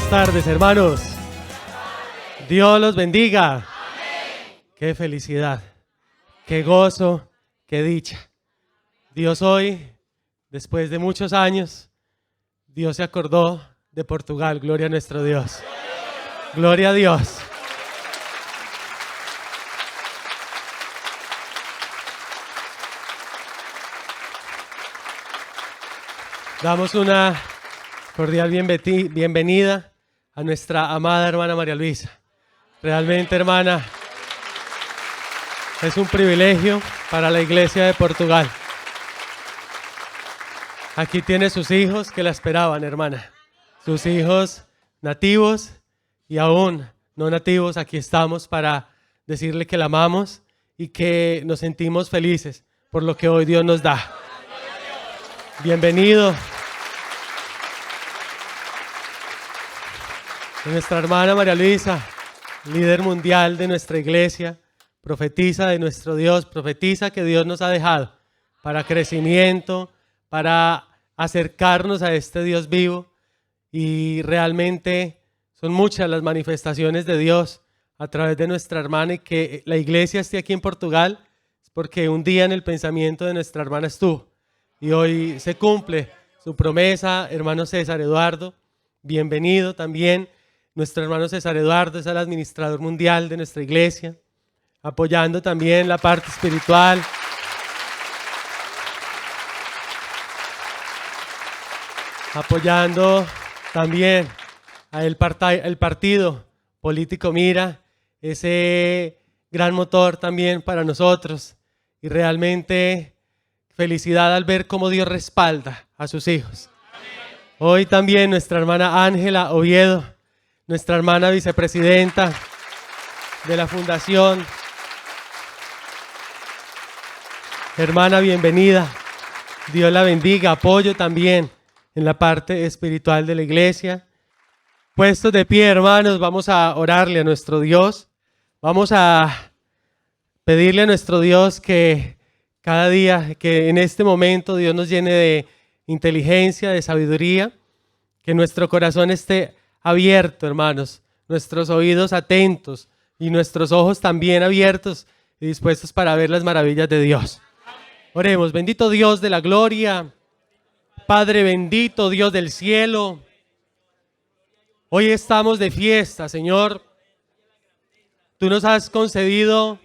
Buenas tardes, hermanos. Dios los bendiga. Amén. Qué felicidad, qué gozo, qué dicha. Dios hoy, después de muchos años, Dios se acordó de Portugal. Gloria a nuestro Dios. Gloria a Dios. Damos una cordial bienvenida a nuestra amada hermana María Luisa. Realmente, hermana, es un privilegio para la Iglesia de Portugal. Aquí tiene sus hijos que la esperaban, hermana. Sus hijos nativos y aún no nativos. Aquí estamos para decirle que la amamos y que nos sentimos felices por lo que hoy Dios nos da. Bienvenido. Nuestra hermana María Luisa, líder mundial de nuestra iglesia, profetiza de nuestro Dios, profetiza que Dios nos ha dejado para crecimiento, para acercarnos a este Dios vivo, y realmente son muchas las manifestaciones de Dios a través de nuestra hermana, y que la iglesia esté aquí en Portugal es porque un día en el pensamiento de nuestra hermana estuvo y hoy se cumple su promesa. Hermano César Eduardo, bienvenido también. Nuestro hermano César Eduardo es el administrador mundial de nuestra iglesia, apoyando también la parte espiritual. Apoyando también el partido político Mira, ese gran motor también para nosotros. Y realmente felicidad al ver cómo Dios respalda a sus hijos. Hoy también nuestra hermana Ángela Oviedo, nuestra hermana vicepresidenta de la fundación. Hermana, bienvenida. Dios la bendiga. Apoyo también en la parte espiritual de la iglesia. Puestos de pie, hermanos, vamos a orarle a nuestro Dios. Vamos a pedirle a nuestro Dios que cada día, que en este momento Dios nos llene de inteligencia, de sabiduría, que nuestro corazón esté abierto, hermanos, nuestros oídos atentos y nuestros ojos también abiertos y dispuestos para ver las maravillas de Dios. Oremos. Bendito Dios de la gloria, Padre bendito, Dios del cielo, hoy estamos de fiesta, Señor. Tú nos has concedido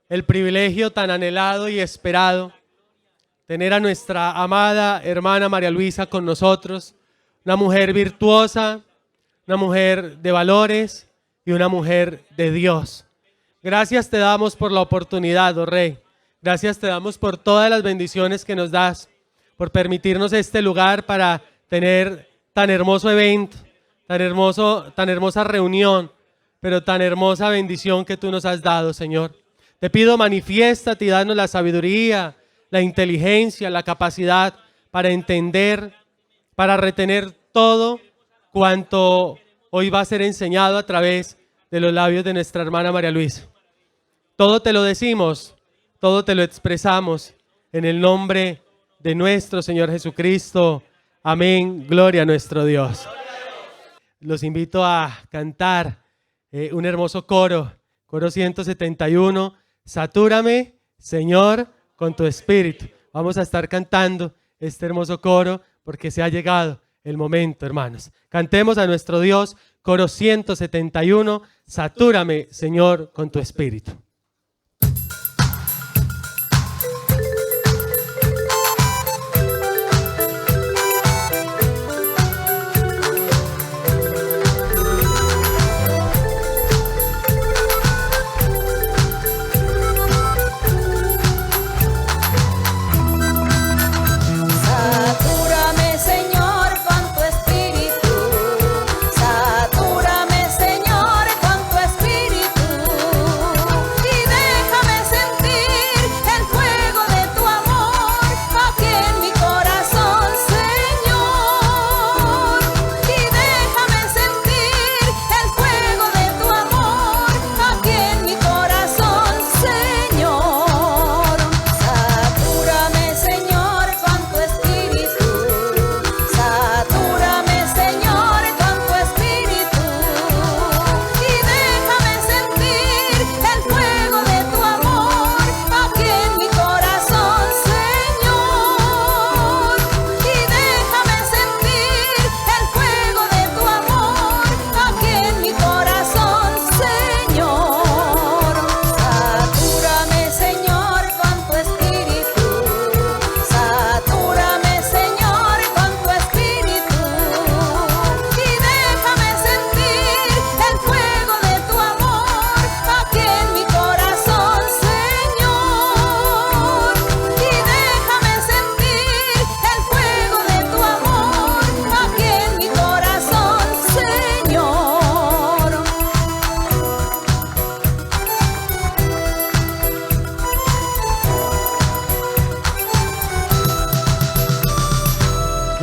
el privilegio tan anhelado y esperado, tener a nuestra amada hermana María Luisa con nosotros, una mujer virtuosa, una mujer de valores y una mujer de Dios. Gracias te damos por la oportunidad, oh Rey. Gracias te damos por todas las bendiciones que nos das, por permitirnos este lugar para tener tan hermoso evento, tan hermosa reunión, pero tan hermosa bendición que tú nos has dado, Señor. Te pido, manifiéstate y danos la sabiduría, la inteligencia, la capacidad para entender, para retener todo cuanto hoy va a ser enseñado a través de los labios de nuestra hermana María Luisa. Todo te lo decimos, todo te lo expresamos en el nombre de nuestro Señor Jesucristo. Amén. Gloria a nuestro Dios. Los invito a cantar un hermoso coro 171, Satúrame, Señor, con tu espíritu. Vamos a estar cantando este hermoso coro porque se ha llegado el momento, hermanos. Cantemos a nuestro Dios, coro 171, Satúrame, Señor, con tu espíritu. Satúrame, Señor, con tu espíritu.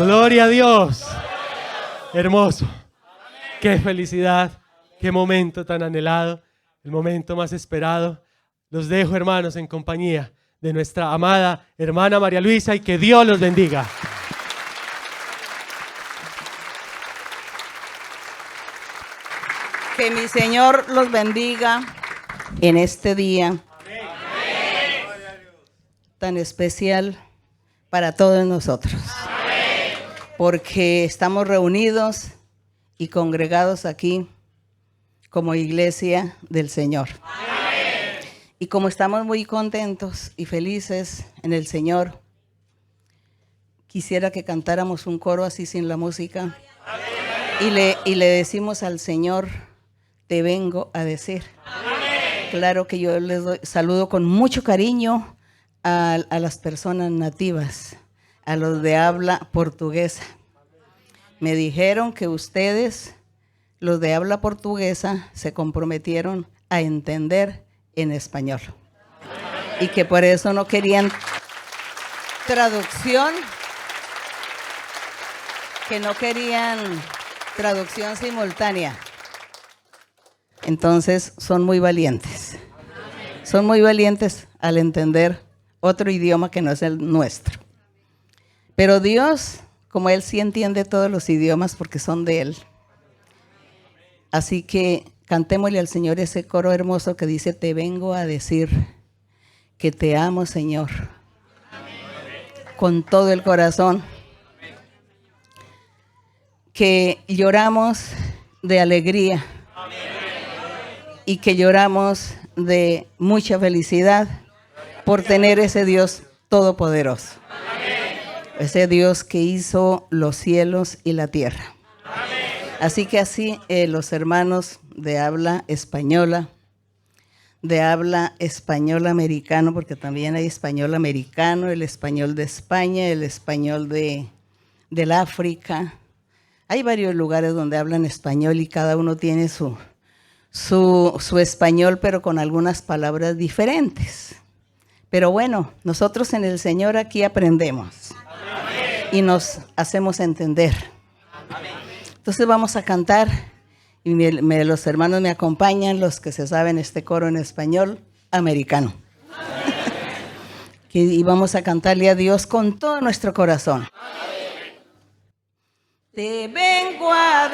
Gloria a Dios. Hermoso. Qué felicidad. Qué momento tan anhelado. El momento más esperado. Los dejo, hermanos, en compañía de nuestra amada hermana María Luisa, y que Dios los bendiga. Que mi Señor los bendiga en este día tan especial para todos nosotros. Porque estamos reunidos y congregados aquí como iglesia del Señor. Y como estamos muy contentos y felices en el Señor, quisiera que cantáramos un coro así sin la música. Y le decimos al Señor: te vengo a decir. Claro que yo les saludo con mucho cariño a las personas nativas, a los de habla portuguesa. Me dijeron que ustedes, los de habla portuguesa, se comprometieron a entender en español. Y que por eso no querían traducción, que no querían traducción simultánea. Entonces son muy valientes. Son muy valientes al entender otro idioma que no es el nuestro. Pero Dios, como Él sí entiende todos los idiomas porque son de Él. Así que cantémosle al Señor ese coro hermoso que dice: te vengo a decir que te amo, Señor, con todo el corazón. Que lloramos de alegría y que lloramos de mucha felicidad por tener ese Dios todopoderoso. Ese Dios que hizo los cielos y la tierra. Así que los hermanos de habla española americano, porque también hay español americano, el español de España, el español del África. Hay varios lugares donde hablan español y cada uno tiene su español, pero con algunas palabras diferentes. Pero bueno, nosotros en el Señor aquí aprendemos. Amén. Y nos hacemos entender. Amén. Entonces vamos a cantar y los hermanos me acompañan, los que se saben este coro en español americano. Y vamos a cantarle a Dios con todo nuestro corazón. Amén. Te vengo a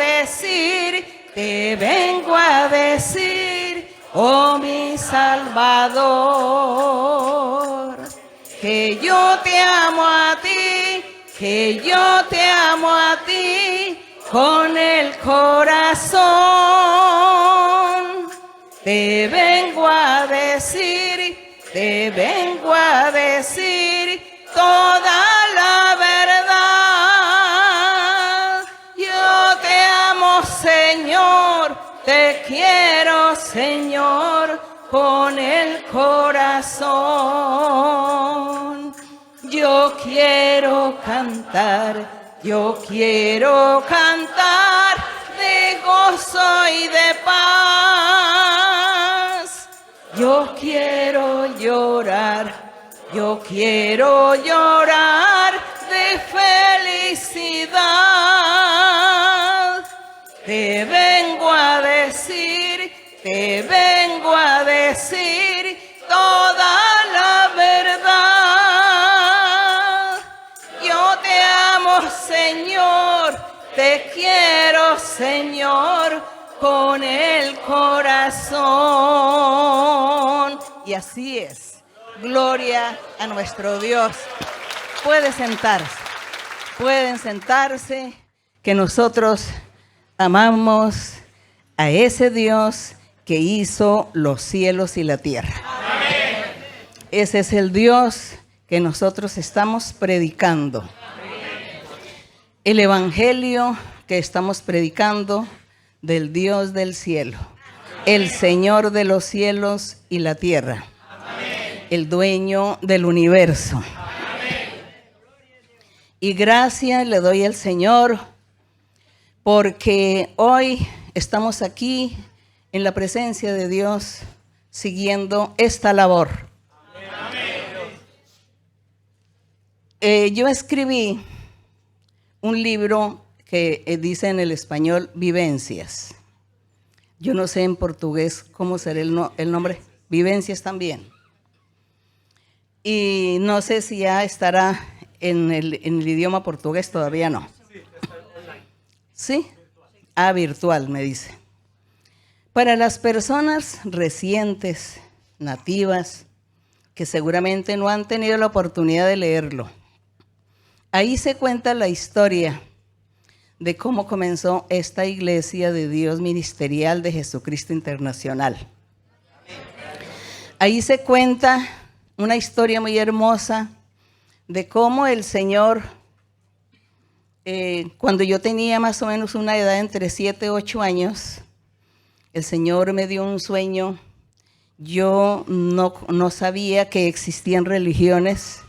decir, oh mi Salvador, que yo te amo a ti, con el corazón. Te vengo a decir toda la verdad. Yo te amo, Señor, te quiero, Señor, con el corazón. Yo quiero cantar de gozo y de paz. Yo quiero llorar de felicidad. Te vengo a decir toda la verdad. Yo te amo, Señor, te quiero, Señor, con el corazón. Y así es. Gloria a nuestro Dios. Pueden sentarse, que nosotros amamos a ese Dios que hizo los cielos y la tierra. Amén. Ese es el Dios que nosotros estamos predicando. Amén. El evangelio que estamos predicando del Dios del cielo. Amén. El Señor de los cielos y la tierra. Amén. El dueño del universo. Amén. Y gracias le doy al Señor porque hoy estamos aquí en la presencia de Dios siguiendo esta labor. Yo escribí un libro que dice en el español Vivencias. Yo no sé en portugués cómo será el nombre. Vivencias también. Y no sé si ya estará en el idioma portugués, todavía no. ¿Sí? Ah, virtual, me dice. Para las personas recientes, nativas, que seguramente no han tenido la oportunidad de leerlo, ahí se cuenta la historia de cómo comenzó esta Iglesia de Dios Ministerial de Jesucristo Internacional. Ahí se cuenta una historia muy hermosa de cómo el Señor, cuando yo tenía más o menos una edad entre 7 y 8 años, el Señor me dio un sueño. Yo no sabía que existían religiones.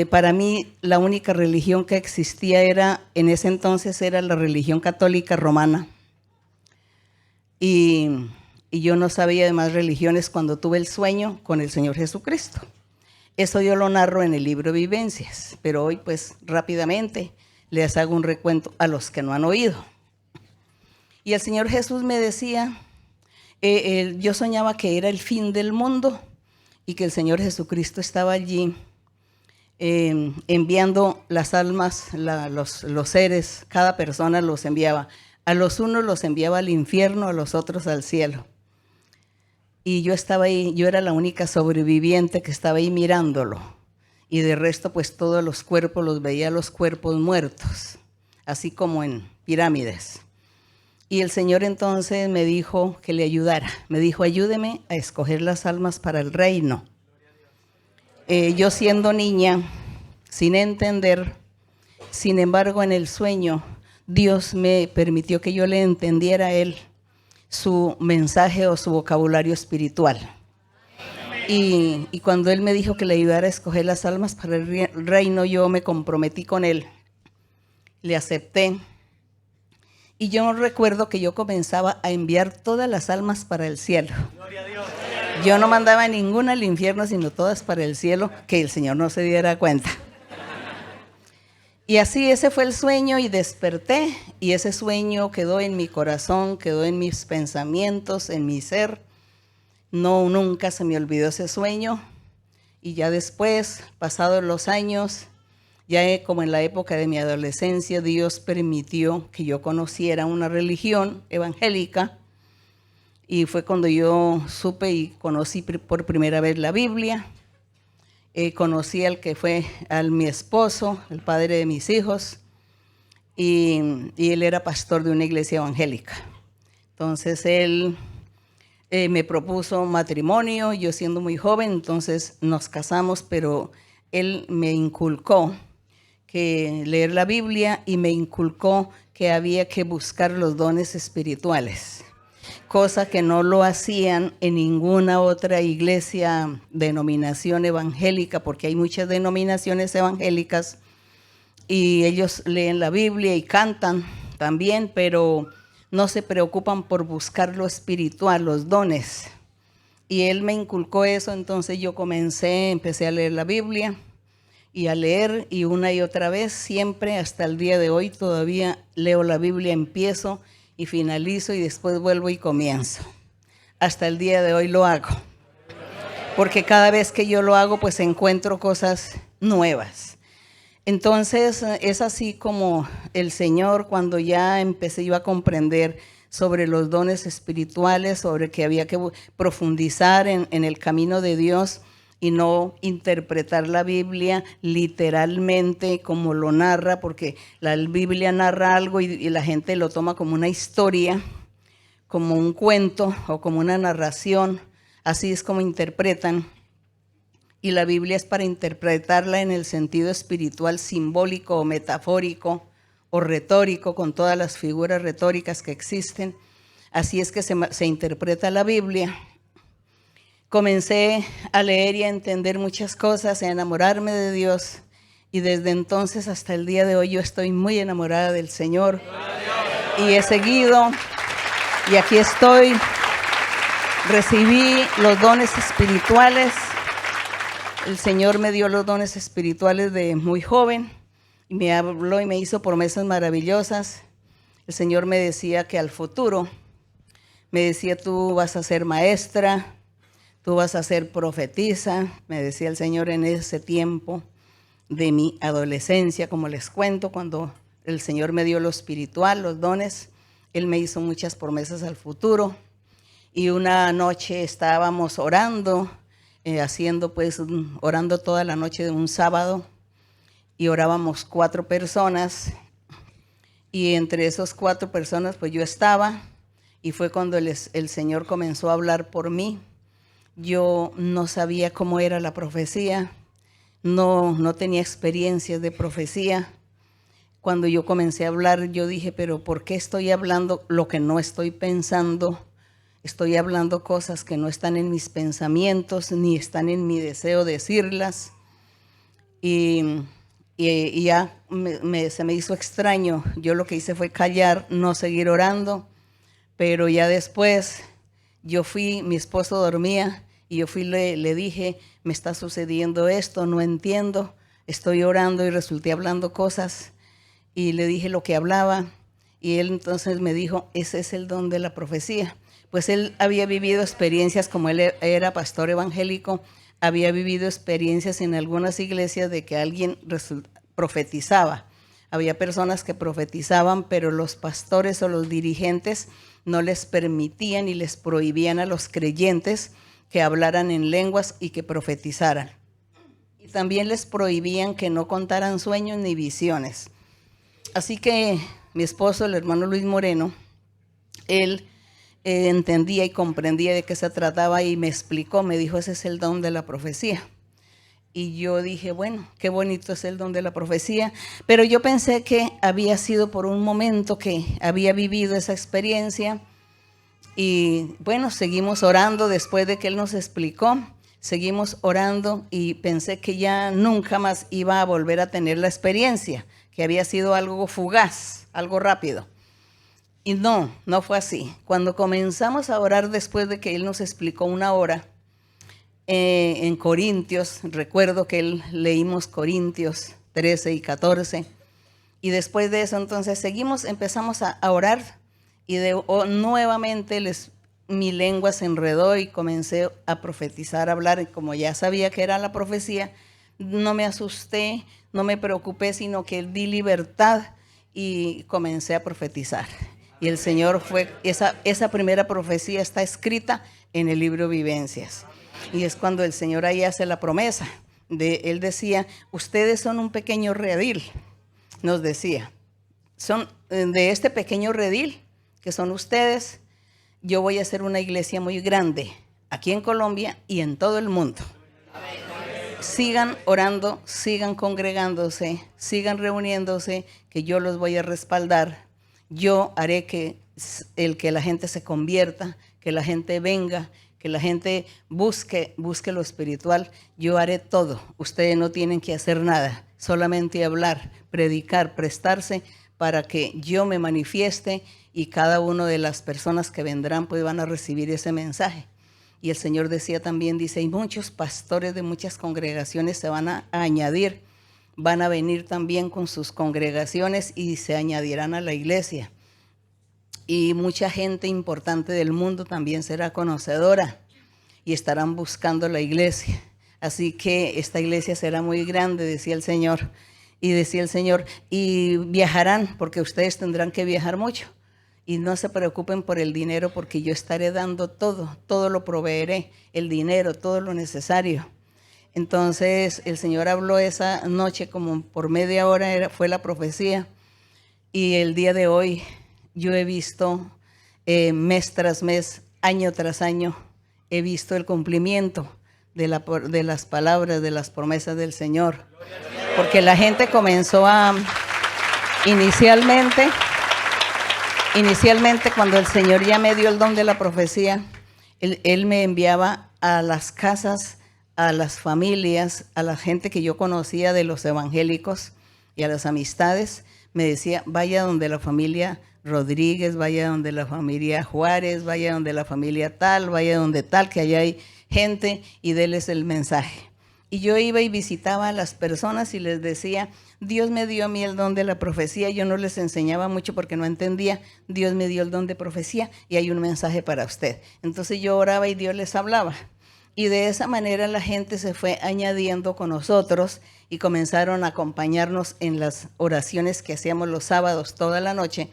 Para mí la única religión que existía en ese entonces era la religión católica romana. Y yo no sabía de más religiones cuando tuve el sueño con el Señor Jesucristo. Eso yo lo narro en el libro Vivencias, pero hoy pues rápidamente les hago un recuento a los que no han oído. Y el Señor Jesús me decía, yo soñaba que era el fin del mundo y que el Señor Jesucristo estaba allí enviando las almas, los seres, cada persona los enviaba. A los unos los enviaba al infierno, a los otros al cielo. Y yo estaba ahí, yo era la única sobreviviente que estaba ahí mirándolo. Y de resto, pues todos los cuerpos, los veía los cuerpos muertos, así como en pirámides. Y el Señor entonces me dijo que le ayudara. Me dijo, ayúdeme a escoger las almas para el reino. Yo siendo niña, sin entender, sin embargo en el sueño, Dios me permitió que yo le entendiera a Él su mensaje o su vocabulario espiritual. Y cuando Él me dijo que le ayudara a escoger las almas para el reino, yo me comprometí con Él, le acepté. Y yo recuerdo que yo comenzaba a enviar todas las almas para el cielo. Gloria a Dios. Yo no mandaba ninguna al infierno, sino todas para el cielo, que el Señor no se diera cuenta. Y así ese fue el sueño y desperté, y ese sueño quedó en mi corazón, quedó en mis pensamientos, en mi ser. No, nunca se me olvidó ese sueño. Y ya después, pasados los años, ya como en la época de mi adolescencia, Dios permitió que yo conociera una religión evangélica. Y fue cuando yo supe y conocí por primera vez la Biblia. Conocí al que fue mi esposo, el padre de mis hijos, y él era pastor de una iglesia evangélica. Entonces él me propuso matrimonio, yo siendo muy joven, entonces nos casamos, pero él me inculcó que leer la Biblia y me inculcó que había que buscar los dones espirituales, cosa que no lo hacían en ninguna otra iglesia, denominación evangélica, porque hay muchas denominaciones evangélicas y ellos leen la Biblia y cantan también, pero no se preocupan por buscar lo espiritual, los dones. Y él me inculcó eso, entonces yo empecé a leer la Biblia y a leer, y una y otra vez, siempre hasta el día de hoy todavía leo la Biblia, empiezo y finalizo y después vuelvo y comienzo. Hasta el día de hoy lo hago, porque cada vez que yo lo hago pues encuentro cosas nuevas. Entonces es así como el Señor, cuando ya empecé yo a comprender sobre los dones espirituales, sobre que había que profundizar en el camino de Dios y no interpretar la Biblia literalmente como lo narra, porque la Biblia narra algo y la gente lo toma como una historia, como un cuento o como una narración. Así es como interpretan. Y la Biblia es para interpretarla en el sentido espiritual, simbólico o metafórico o retórico, con todas las figuras retóricas que existen. Así es que se interpreta la Biblia. Comencé a leer y a entender muchas cosas, a enamorarme de Dios, y desde entonces hasta el día de hoy yo estoy muy enamorada del Señor y he seguido, y aquí estoy. Recibí los dones espirituales. El Señor me dio los dones espirituales de muy joven me habló y me hizo promesas maravillosas. El Señor me decía que al futuro, me decía, tú vas a ser maestra, tú vas a ser profetisa, me decía el Señor en ese tiempo de mi adolescencia, como les cuento, cuando el Señor me dio lo espiritual, los dones, Él me hizo muchas promesas al futuro. Y una noche estábamos orando, orando toda la noche de un sábado, y orábamos 4 personas, y entre esas 4 personas pues yo estaba, y fue cuando el Señor comenzó a hablar por mí. Yo no sabía cómo era la profecía, no tenía experiencias de profecía. Cuando yo comencé a hablar, yo dije, pero ¿por qué estoy hablando lo que no estoy pensando? Estoy hablando cosas que no están en mis pensamientos, ni están en mi deseo de decirlas. Y ya se me hizo extraño. Yo lo que hice fue callar, no seguir orando. Pero ya después yo fui, mi esposo dormía, y yo fui, le dije, me está sucediendo esto, no entiendo. Estoy orando y resulté hablando cosas. Y le dije lo que hablaba. Y él entonces me dijo, ese es el don de la profecía. Pues él había vivido experiencias, como él era pastor evangélico, había vivido experiencias en algunas iglesias de que alguien profetizaba. Había personas que profetizaban, pero los pastores o los dirigentes no les permitían y les prohibían a los creyentes que hablaran en lenguas y que profetizaran. Y también les prohibían que no contaran sueños ni visiones. Así que mi esposo, el hermano Luis Moreno, él entendía y comprendía de qué se trataba y me explicó, me dijo, ese es el don de la profecía. Y yo dije, bueno, qué bonito es el don de la profecía, pero yo pensé que había sido por un momento que había vivido esa experiencia. Y bueno, seguimos orando después de que él nos explicó, seguimos orando y pensé que ya nunca más iba a volver a tener la experiencia, que había sido algo fugaz, algo rápido. Y no fue así. Cuando comenzamos a orar después de que él nos explicó una hora, en Corintios, recuerdo que leímos Corintios 13 y 14, y después de eso entonces empezamos a orar, y nuevamente mi lengua se enredó y comencé a profetizar, a hablar, y como ya sabía que era la profecía, no me asusté, no me preocupé, sino que di libertad y comencé a profetizar. Y el Señor esa primera profecía está escrita en el libro Vivencias. Y es cuando el Señor ahí hace la promesa. Él decía, ustedes son un pequeño redil, nos decía. Son de este pequeño redil, que son ustedes, yo voy a hacer una iglesia muy grande, aquí en Colombia y en todo el mundo. Sigan orando, sigan congregándose, sigan reuniéndose, que yo los voy a respaldar. Yo haré que la gente se convierta, que la gente venga, que la gente busque lo espiritual. Yo haré todo. Ustedes no tienen que hacer nada, solamente hablar, predicar, prestarse para que yo me manifieste y cada una de las personas que vendrán pues van a recibir ese mensaje. Y el Señor decía también, dice, y muchos pastores de muchas congregaciones se van a añadir, van a venir también con sus congregaciones y se añadirán a la iglesia. Y mucha gente importante del mundo también será conocedora y estarán buscando la iglesia. Así que esta iglesia será muy grande, decía el Señor. Y decía el Señor, y viajarán, porque ustedes tendrán que viajar mucho. Y no se preocupen por el dinero, porque yo estaré dando todo lo proveeré, el dinero, todo lo necesario. Entonces el Señor habló esa noche como por media hora, fue la profecía. Y el día de hoy yo he visto mes tras mes, año tras año, he visto el cumplimiento de las palabras, de las promesas del Señor. Porque la gente comenzó inicialmente cuando el Señor ya me dio el don de la profecía, Él me enviaba a las casas, a las familias, a la gente que yo conocía de los evangélicos y a las amistades. Me decía, vaya donde la familia Rodríguez, vaya donde la familia Juárez, vaya donde la familia tal, vaya donde tal, que allá hay gente, y déles el mensaje. Y yo iba y visitaba a las personas y les decía, Dios me dio a mí el don de la profecía. Yo no les enseñaba mucho porque no entendía. Dios me dio el don de profecía y hay un mensaje para usted. Entonces yo oraba y Dios les hablaba. Y de esa manera la gente se fue añadiendo con nosotros y comenzaron a acompañarnos en las oraciones que hacíamos los sábados toda la noche.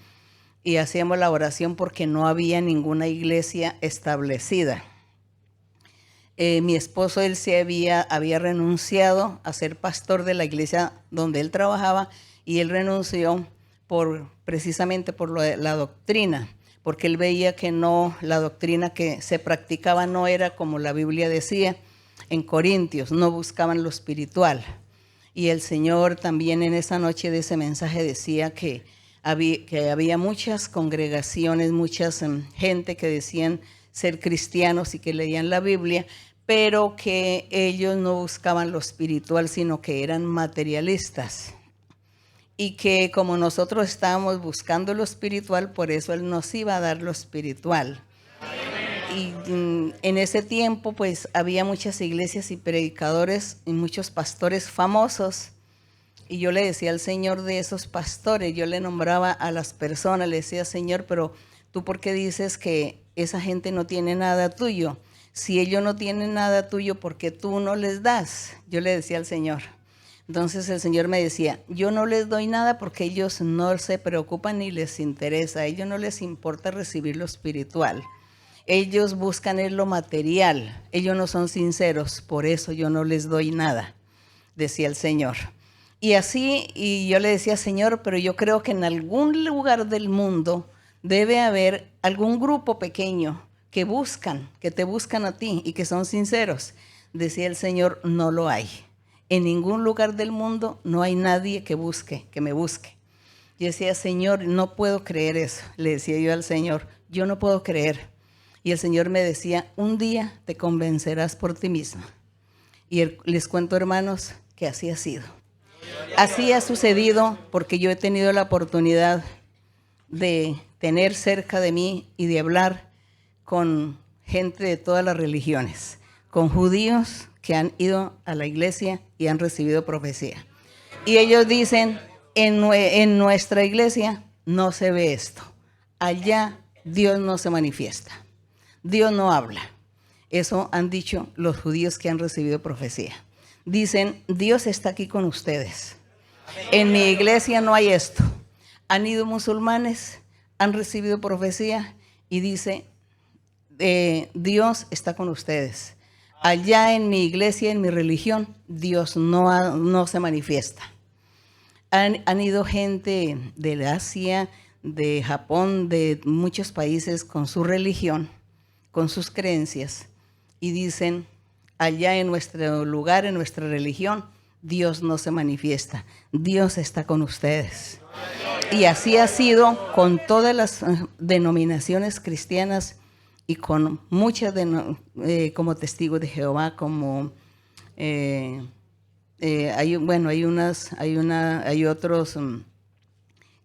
Y hacíamos la oración porque no había ninguna iglesia establecida. Mi esposo, él se había renunciado a ser pastor de la iglesia donde él trabajaba y él renunció precisamente por la doctrina, porque él veía que no, la doctrina que se practicaba no era como la Biblia decía en Corintios, no buscaban lo espiritual. Y el Señor también en esa noche de ese mensaje decía que había muchas congregaciones, muchas gente que decían ser cristianos y que leían la Biblia, pero que ellos no buscaban lo espiritual, sino que eran materialistas. Y que como nosotros estábamos buscando lo espiritual, por eso Él nos iba a dar lo espiritual. Y en ese tiempo, pues, había muchas iglesias y predicadores y muchos pastores famosos. Y yo le decía al Señor de esos pastores, yo le nombraba a las personas, le decía, Señor, pero ¿tú por qué dices que esa gente no tiene nada tuyo? Si ellos no tienen nada tuyo, ¿por qué tú no les das? Yo le decía al Señor. Entonces el Señor me decía, yo no les doy nada porque ellos no se preocupan ni les interesa. A ellos no les importa recibir lo espiritual. Ellos buscan lo material. Ellos no son sinceros, por eso yo no les doy nada, decía el Señor. Y así, y yo le decía, Señor, pero yo creo que en algún lugar del mundo debe haber algún grupo pequeño que te buscan a ti y que son sinceros. Decía el Señor, no lo hay. En ningún lugar del mundo no hay nadie que me busque. Yo decía, Señor, no puedo creer eso. Le decía yo al Señor, yo no puedo creer. Y el Señor me decía, un día te convencerás por ti mismo. Y les cuento, hermanos, que así ha sido. Así ha sucedido porque yo he tenido la oportunidad de tener cerca de mí y de hablar con gente de todas las religiones, con judíos que han ido a la iglesia y han recibido profecía. Y ellos dicen, en nuestra iglesia no se ve esto. Allá Dios no se manifiesta. Dios no habla. Eso han dicho los judíos que han recibido profecía. Dicen, Dios está aquí con ustedes. En mi iglesia no hay esto. Han ido musulmanes, han recibido profecía y dice, Dios está con ustedes. Allá en mi iglesia, en mi religión, Dios no se manifiesta. Han ido gente de Asia, de Japón, de muchos países con su religión, con sus creencias, y dicen, allá en nuestro lugar, en nuestra religión, Dios no se manifiesta. Dios está con ustedes. Y así ha sido con todas las denominaciones cristianas y con muchas como testigos de Jehová, como hay otros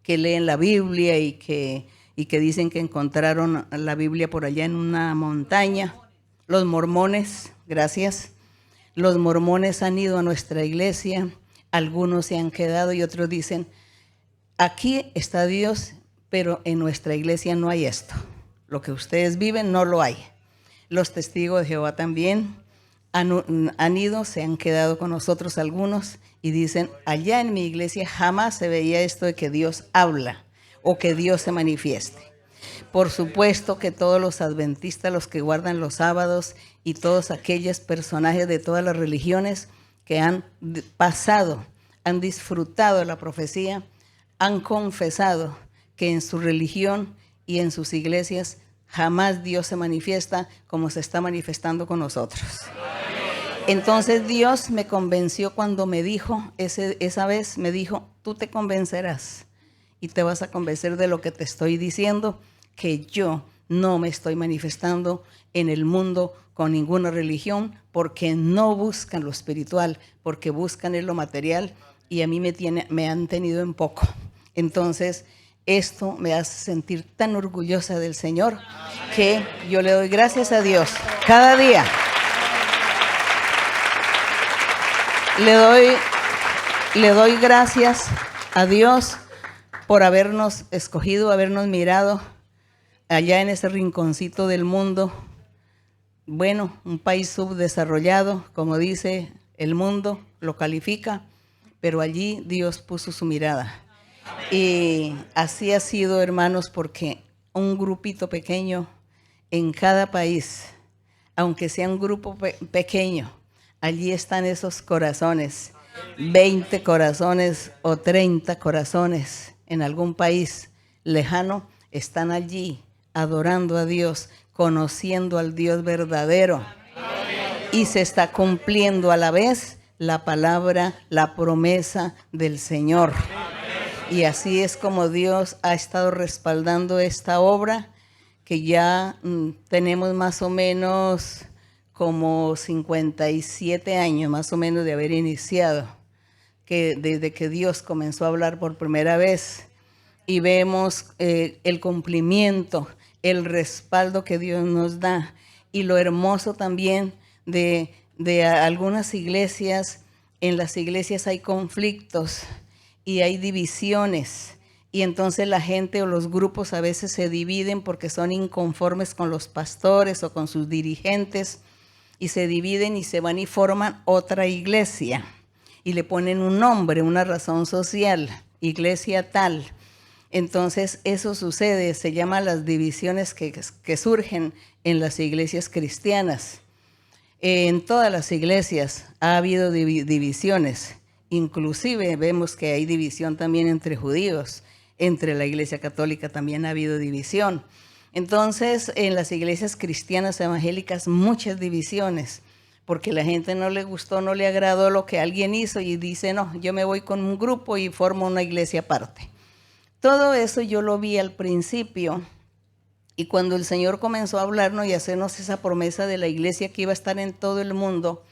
que leen la Biblia y que dicen que encontraron la Biblia por allá en una montaña. Los mormones, gracias. Los mormones han ido a nuestra iglesia, algunos se han quedado y otros dicen, aquí está Dios, pero en nuestra iglesia no hay esto. Lo que ustedes viven no lo hay. Los testigos de Jehová también han ido, se han quedado con nosotros algunos y dicen, allá en mi iglesia jamás se veía esto de que Dios habla o que Dios se manifieste. Por supuesto que todos los adventistas, los que guardan los sábados y todos aquellos personajes de todas las religiones que han pasado, han disfrutado de la profecía, han confesado que en su religión y en sus iglesias jamás Dios se manifiesta como se está manifestando con nosotros. Entonces Dios me convenció cuando me dijo, esa vez me dijo, tú te convencerás y te vas a convencer de lo que te estoy diciendo, que yo no me estoy manifestando en el mundo con ninguna religión porque no buscan lo espiritual, porque buscan en lo material y a mí me han tenido en poco. Entonces, esto me hace sentir tan orgullosa del Señor que yo le doy gracias a Dios cada día. Le doy gracias a Dios por habernos escogido, habernos mirado allá en ese rinconcito del mundo. Bueno, un país subdesarrollado, como dice el mundo, lo califica, pero allí Dios puso su mirada. Y así ha sido, hermanos, porque un grupito pequeño en cada país, aunque sea un grupo pequeño, allí están esos corazones, 20 corazones o 30 corazones en algún país lejano, están allí adorando a Dios, conociendo al Dios verdadero. Y se está cumpliendo a la vez la palabra, la promesa del Señor. Y así es como Dios ha estado respaldando esta obra, que ya tenemos más o menos como 57 años, más o menos, de haber iniciado, que desde que Dios comenzó a hablar por primera vez, y vemos el cumplimiento, el respaldo que Dios nos da, y lo hermoso también de algunas iglesias. En las iglesias hay conflictos y hay divisiones, y entonces la gente o los grupos a veces se dividen porque son inconformes con los pastores o con sus dirigentes, y se dividen y se van y forman otra iglesia y le ponen un nombre, una razón social, iglesia tal. Entonces eso sucede, se llama las divisiones que surgen en las iglesias cristianas. En todas las iglesias ha habido divisiones, inclusive vemos que hay división también entre judíos, entre la iglesia católica también ha habido división. Entonces, en las iglesias cristianas evangélicas muchas divisiones, porque la gente no le gustó, no le agradó lo que alguien hizo y dice, no, yo me voy con un grupo y formo una iglesia aparte. Todo eso yo lo vi al principio, y cuando el Señor comenzó a hablarnos y a hacernos esa promesa de la iglesia que iba a estar en todo el mundo,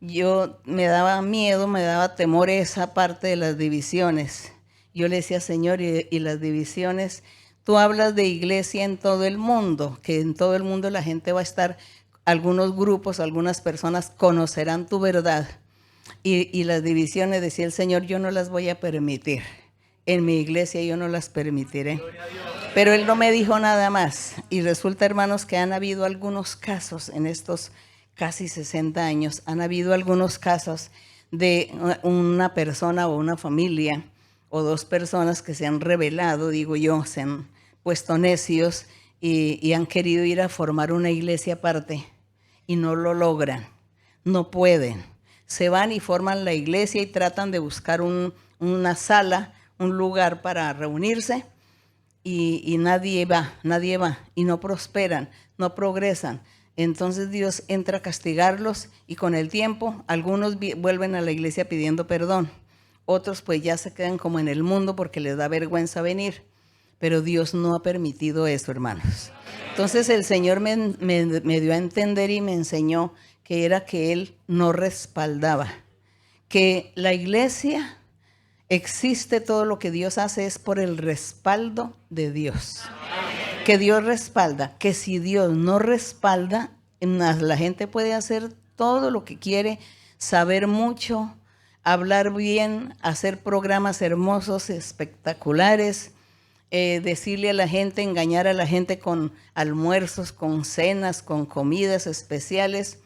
yo me daba miedo, me daba temor esa parte de las divisiones. Yo le decía, Señor, y las divisiones, tú hablas de iglesia en todo el mundo, que en todo el mundo la gente va a estar, algunos grupos, algunas personas conocerán tu verdad. Y las divisiones, decía el Señor, yo no las voy a permitir. En mi iglesia yo no las permitiré. Pero Él no me dijo nada más. Y resulta, hermanos, que han habido algunos casos en estos casi 60 años, han habido algunos casos de una persona o una familia o dos personas que se han rebelado, digo yo, se han puesto necios y han querido ir a formar una iglesia aparte y no lo logran, no pueden. Se van y forman la iglesia y tratan de buscar una sala, un lugar para reunirse y nadie va y no prosperan, no progresan. Entonces Dios entra a castigarlos y con el tiempo algunos vuelven a la iglesia pidiendo perdón. Otros pues ya se quedan como en el mundo porque les da vergüenza venir. Pero Dios no ha permitido eso, hermanos. Entonces el Señor me dio a entender y me enseñó que era que Él no respaldaba. Que la iglesia existe, todo lo que Dios hace es por el respaldo de Dios. Que Dios respalda. Que si Dios no respalda, la gente puede hacer todo lo que quiere, saber mucho, hablar bien, hacer programas hermosos, espectaculares, decirle a la gente, engañar a la gente con almuerzos, con cenas, con comidas especiales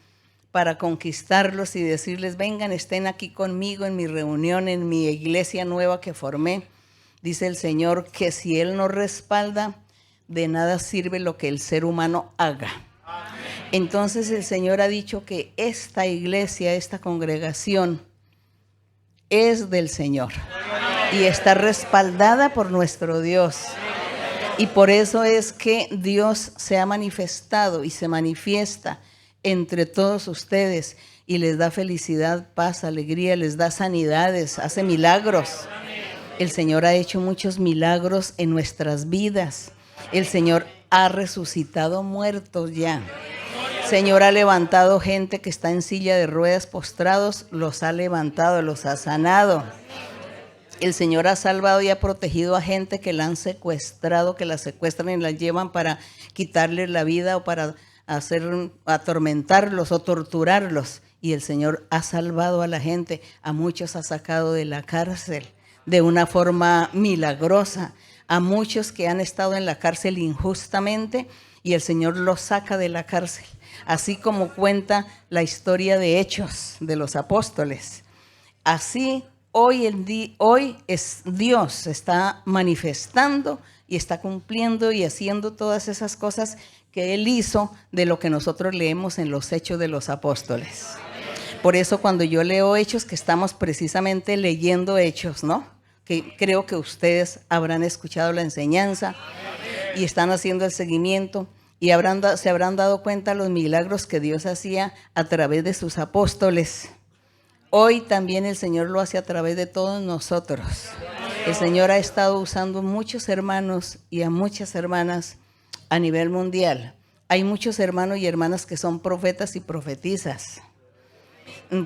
para conquistarlos y decirles, vengan, estén aquí conmigo en mi reunión, en mi iglesia nueva que formé. Dice el Señor que si Él no respalda, de nada sirve lo que el ser humano haga. Entonces el Señor ha dicho que esta iglesia, esta congregación, es del Señor y está respaldada por nuestro Dios. Y por eso es que Dios se ha manifestado y se manifiesta entre todos ustedes y les da felicidad, paz, alegría, les da sanidades, hace milagros. El Señor ha hecho muchos milagros en nuestras vidas. El Señor ha resucitado muertos ya. Señor ha levantado gente que está en silla de ruedas postrados, los ha levantado, los ha sanado. El Señor ha salvado y ha protegido a gente que la han secuestrado, que la secuestran y la llevan para quitarles la vida o para atormentarlos o torturarlos. y el Señor ha salvado a la gente, a muchos ha sacado de la cárcel de una forma milagrosa, a muchos que han estado en la cárcel injustamente y el Señor los saca de la cárcel, así como cuenta la historia de Hechos de los apóstoles. Así hoy es Dios está manifestando y está cumpliendo y haciendo todas esas cosas que Él hizo de lo que nosotros leemos en los Hechos de los Apóstoles. Por eso cuando yo leo Hechos, que estamos precisamente leyendo Hechos, ¿no? Que creo que ustedes habrán escuchado la enseñanza y están haciendo el seguimiento y se habrán dado cuenta de los milagros que Dios hacía a través de sus apóstoles. Hoy también el Señor lo hace a través de todos nosotros. El Señor ha estado usando muchos hermanos y a muchas hermanas a nivel mundial. Hay muchos hermanos y hermanas que son profetas y profetizas.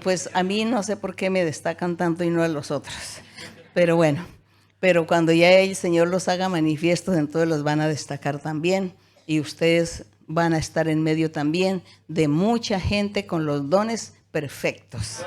Pues a mí no sé por qué me destacan tanto y no a los otros. Pero bueno, pero cuando ya el Señor los haga manifiestos, entonces los van a destacar también. Y ustedes van a estar en medio también de mucha gente con los dones perfectos.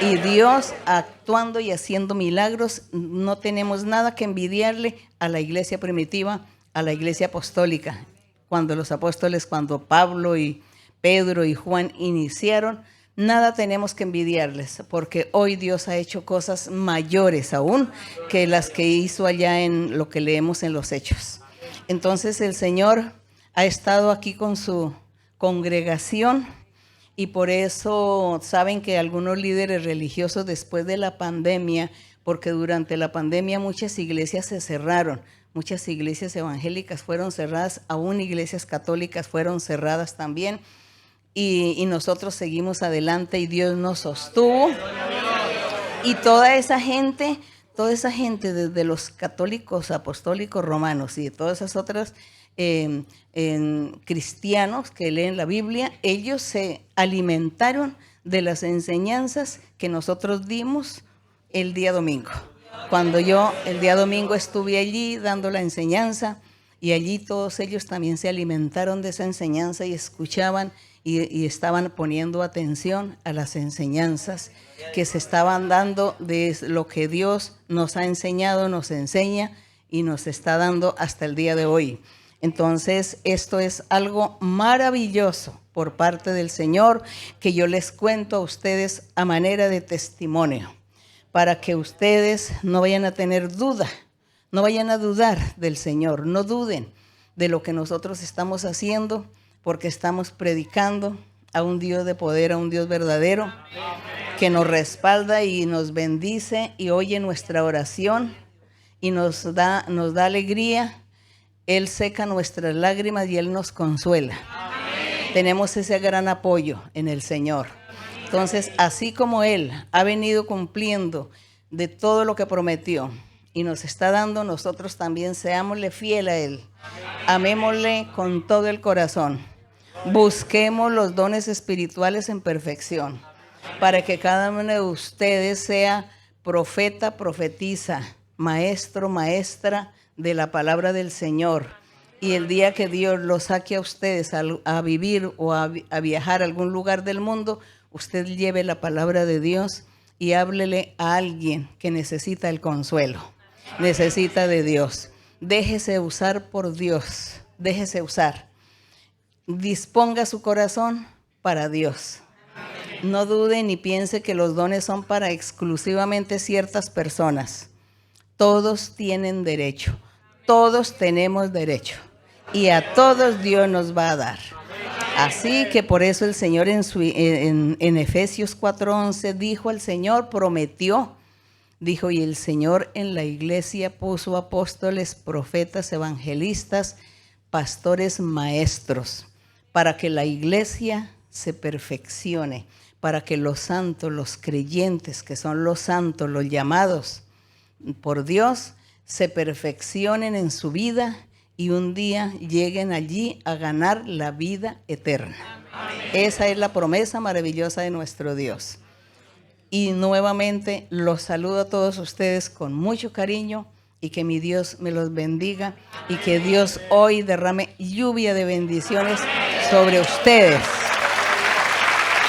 Y Dios actuando y haciendo milagros, no tenemos nada que envidiarle a la iglesia primitiva, a la iglesia apostólica. Cuando los apóstoles, cuando Pablo y Pedro y Juan iniciaron, nada tenemos que envidiarles, porque hoy Dios ha hecho cosas mayores aún que las que hizo allá en lo que leemos en los Hechos. Entonces el Señor ha estado aquí con su congregación y por eso saben que algunos líderes religiosos después de la pandemia, porque durante la pandemia muchas iglesias se cerraron, muchas iglesias evangélicas fueron cerradas, aún iglesias católicas fueron cerradas también. Y nosotros seguimos adelante y Dios nos sostuvo. Y toda esa gente desde los católicos, apostólicos, romanos y de todas esas otras cristianos que leen la Biblia, ellos se alimentaron de las enseñanzas que nosotros dimos el día domingo. Cuando yo el día domingo estuve allí dando la enseñanza y allí todos ellos también se alimentaron de esa enseñanza y escuchaban y estaban poniendo atención a las enseñanzas que se estaban dando de lo que Dios nos ha enseñado, nos enseña y nos está dando hasta el día de hoy. Entonces, esto es algo maravilloso por parte del Señor que yo les cuento a ustedes a manera de testimonio, para que ustedes no vayan a tener duda, no vayan a dudar del Señor, no duden de lo que nosotros estamos haciendo, porque estamos predicando a un Dios de poder, a un Dios verdadero, que nos respalda y nos bendice y oye nuestra oración y nos da alegría. Él seca nuestras lágrimas y Él nos consuela. Tenemos ese gran apoyo en el Señor. Entonces, así como Él ha venido cumpliendo de todo lo que prometió y nos está dando, nosotros también seámosle fiel a Él. Amémosle con todo el corazón. Busquemos los dones espirituales en perfección, para que cada uno de ustedes sea profeta, profetiza, maestro, maestra de la palabra del Señor. Y el día que Dios los saque a ustedes a vivir o a viajar a algún lugar del mundo, usted lleve la palabra de Dios y háblele a alguien que necesita el consuelo, necesita de Dios. Déjese usar por Dios, déjese usar. Disponga su corazón para Dios. No dude ni piense que los dones son para exclusivamente ciertas personas. Todos tienen derecho, todos tenemos derecho y a todos Dios nos va a dar. Así que por eso el Señor en Efesios 4:11 dijo, el Señor prometió, dijo, y el Señor en la iglesia puso apóstoles, profetas, evangelistas, pastores, maestros, para que la iglesia se perfeccione, para que los santos, los creyentes, que son los santos, los llamados por Dios, se perfeccionen en su vida y un día lleguen allí a ganar la vida eterna. Amén. Esa es la promesa maravillosa de nuestro Dios. Y nuevamente los saludo a todos ustedes con mucho cariño y que mi Dios me los bendiga y que Dios hoy derrame lluvia de bendiciones sobre ustedes.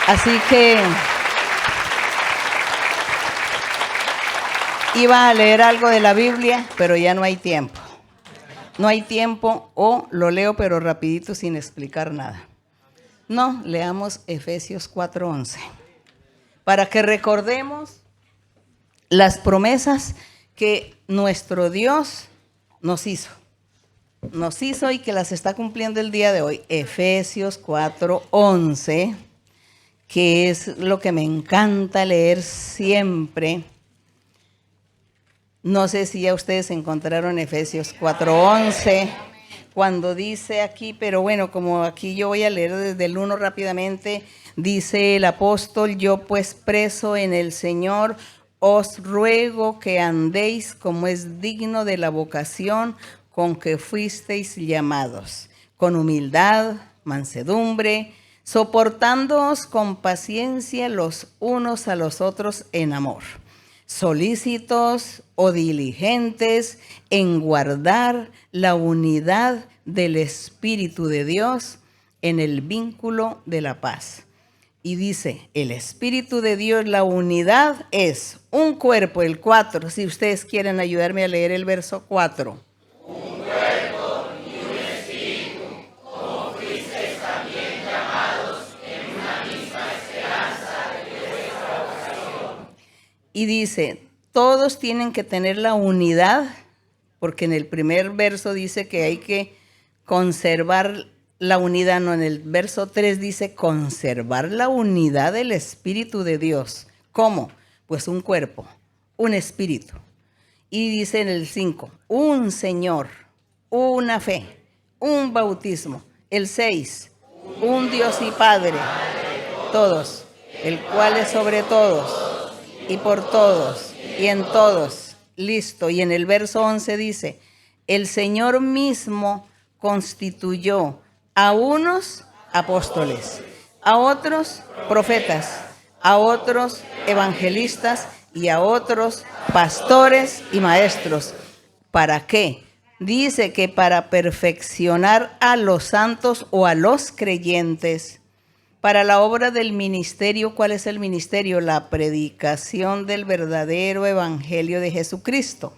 Así que Iba a leer algo de la Biblia, pero ya no hay tiempo. No hay tiempo, o lo leo pero rapidito sin explicar nada. No, leamos Efesios 4:11. Para que recordemos las promesas que nuestro Dios nos hizo. Nos hizo y que las está cumpliendo el día de hoy. Efesios 4:11, que es lo que me encanta leer siempre. No sé si ya ustedes encontraron Efesios 4:11, cuando dice aquí, pero bueno, como aquí yo voy a leer desde el 1 rápidamente, dice el apóstol: yo pues preso en el Señor, os ruego que andéis como es digno de la vocación con que fuisteis llamados, con humildad, mansedumbre, soportándoos con paciencia los unos a los otros en amor, solícitos o diligentes en guardar la unidad del Espíritu de Dios en el vínculo de la paz. Y dice, el Espíritu de Dios, la unidad es un cuerpo, el 4, si ustedes quieren ayudarme a leer el verso 4. Un cuerpo y un espíritu, como fuisteis también llamados en una misma esperanza de vuestra vocación. Y dice, todos tienen que tener la unidad, porque en el primer verso dice que hay que conservar la unidad, no, en el verso 3 dice conservar la unidad del Espíritu de Dios. ¿Cómo? Pues un cuerpo, un espíritu. Y dice en el 5, un Señor, una fe, un bautismo. El 6, un Dios y Padre, todos, el cual es sobre todos y por todos y en todos. Listo. Y en el verso 11 dice, el Señor mismo constituyó a unos apóstoles, a otros profetas, a otros evangelistas y a otros pastores y maestros. ¿Para qué? Dice que para perfeccionar a los santos o a los creyentes, para la obra del ministerio. ¿Cuál es el ministerio? La predicación del verdadero evangelio de Jesucristo,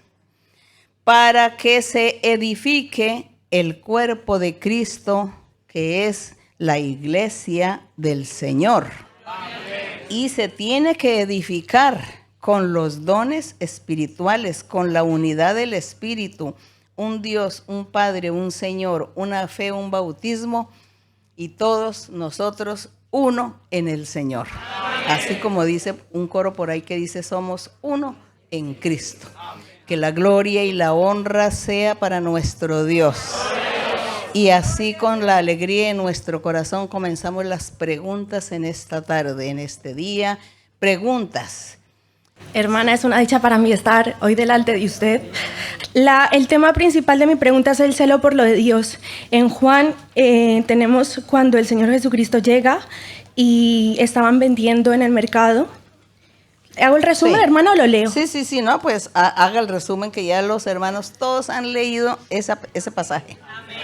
para que se edifique el cuerpo de Cristo, que es la iglesia del Señor. Amén. Y se tiene que edificar con los dones espirituales, con la unidad del Espíritu, un Dios, un Padre, un Señor, una fe, un bautismo, y todos nosotros uno en el Señor. Amén. Así como dice un coro por ahí que dice, somos uno en Cristo. Amén. Que la gloria y la honra sea para nuestro Dios. Amén. Y así, con la alegría en nuestro corazón, comenzamos las preguntas en esta tarde, en este día. Preguntas. Hermana, es una dicha para mí estar hoy delante de usted. El tema principal de mi pregunta es el celo por lo de Dios. En Juan tenemos cuando el Señor Jesucristo llega y estaban vendiendo en el mercado. ¿Hago el resumen, sí, hermano, o lo leo? Sí, no, pues haga el resumen, que ya los hermanos todos han leído ese pasaje. Amén.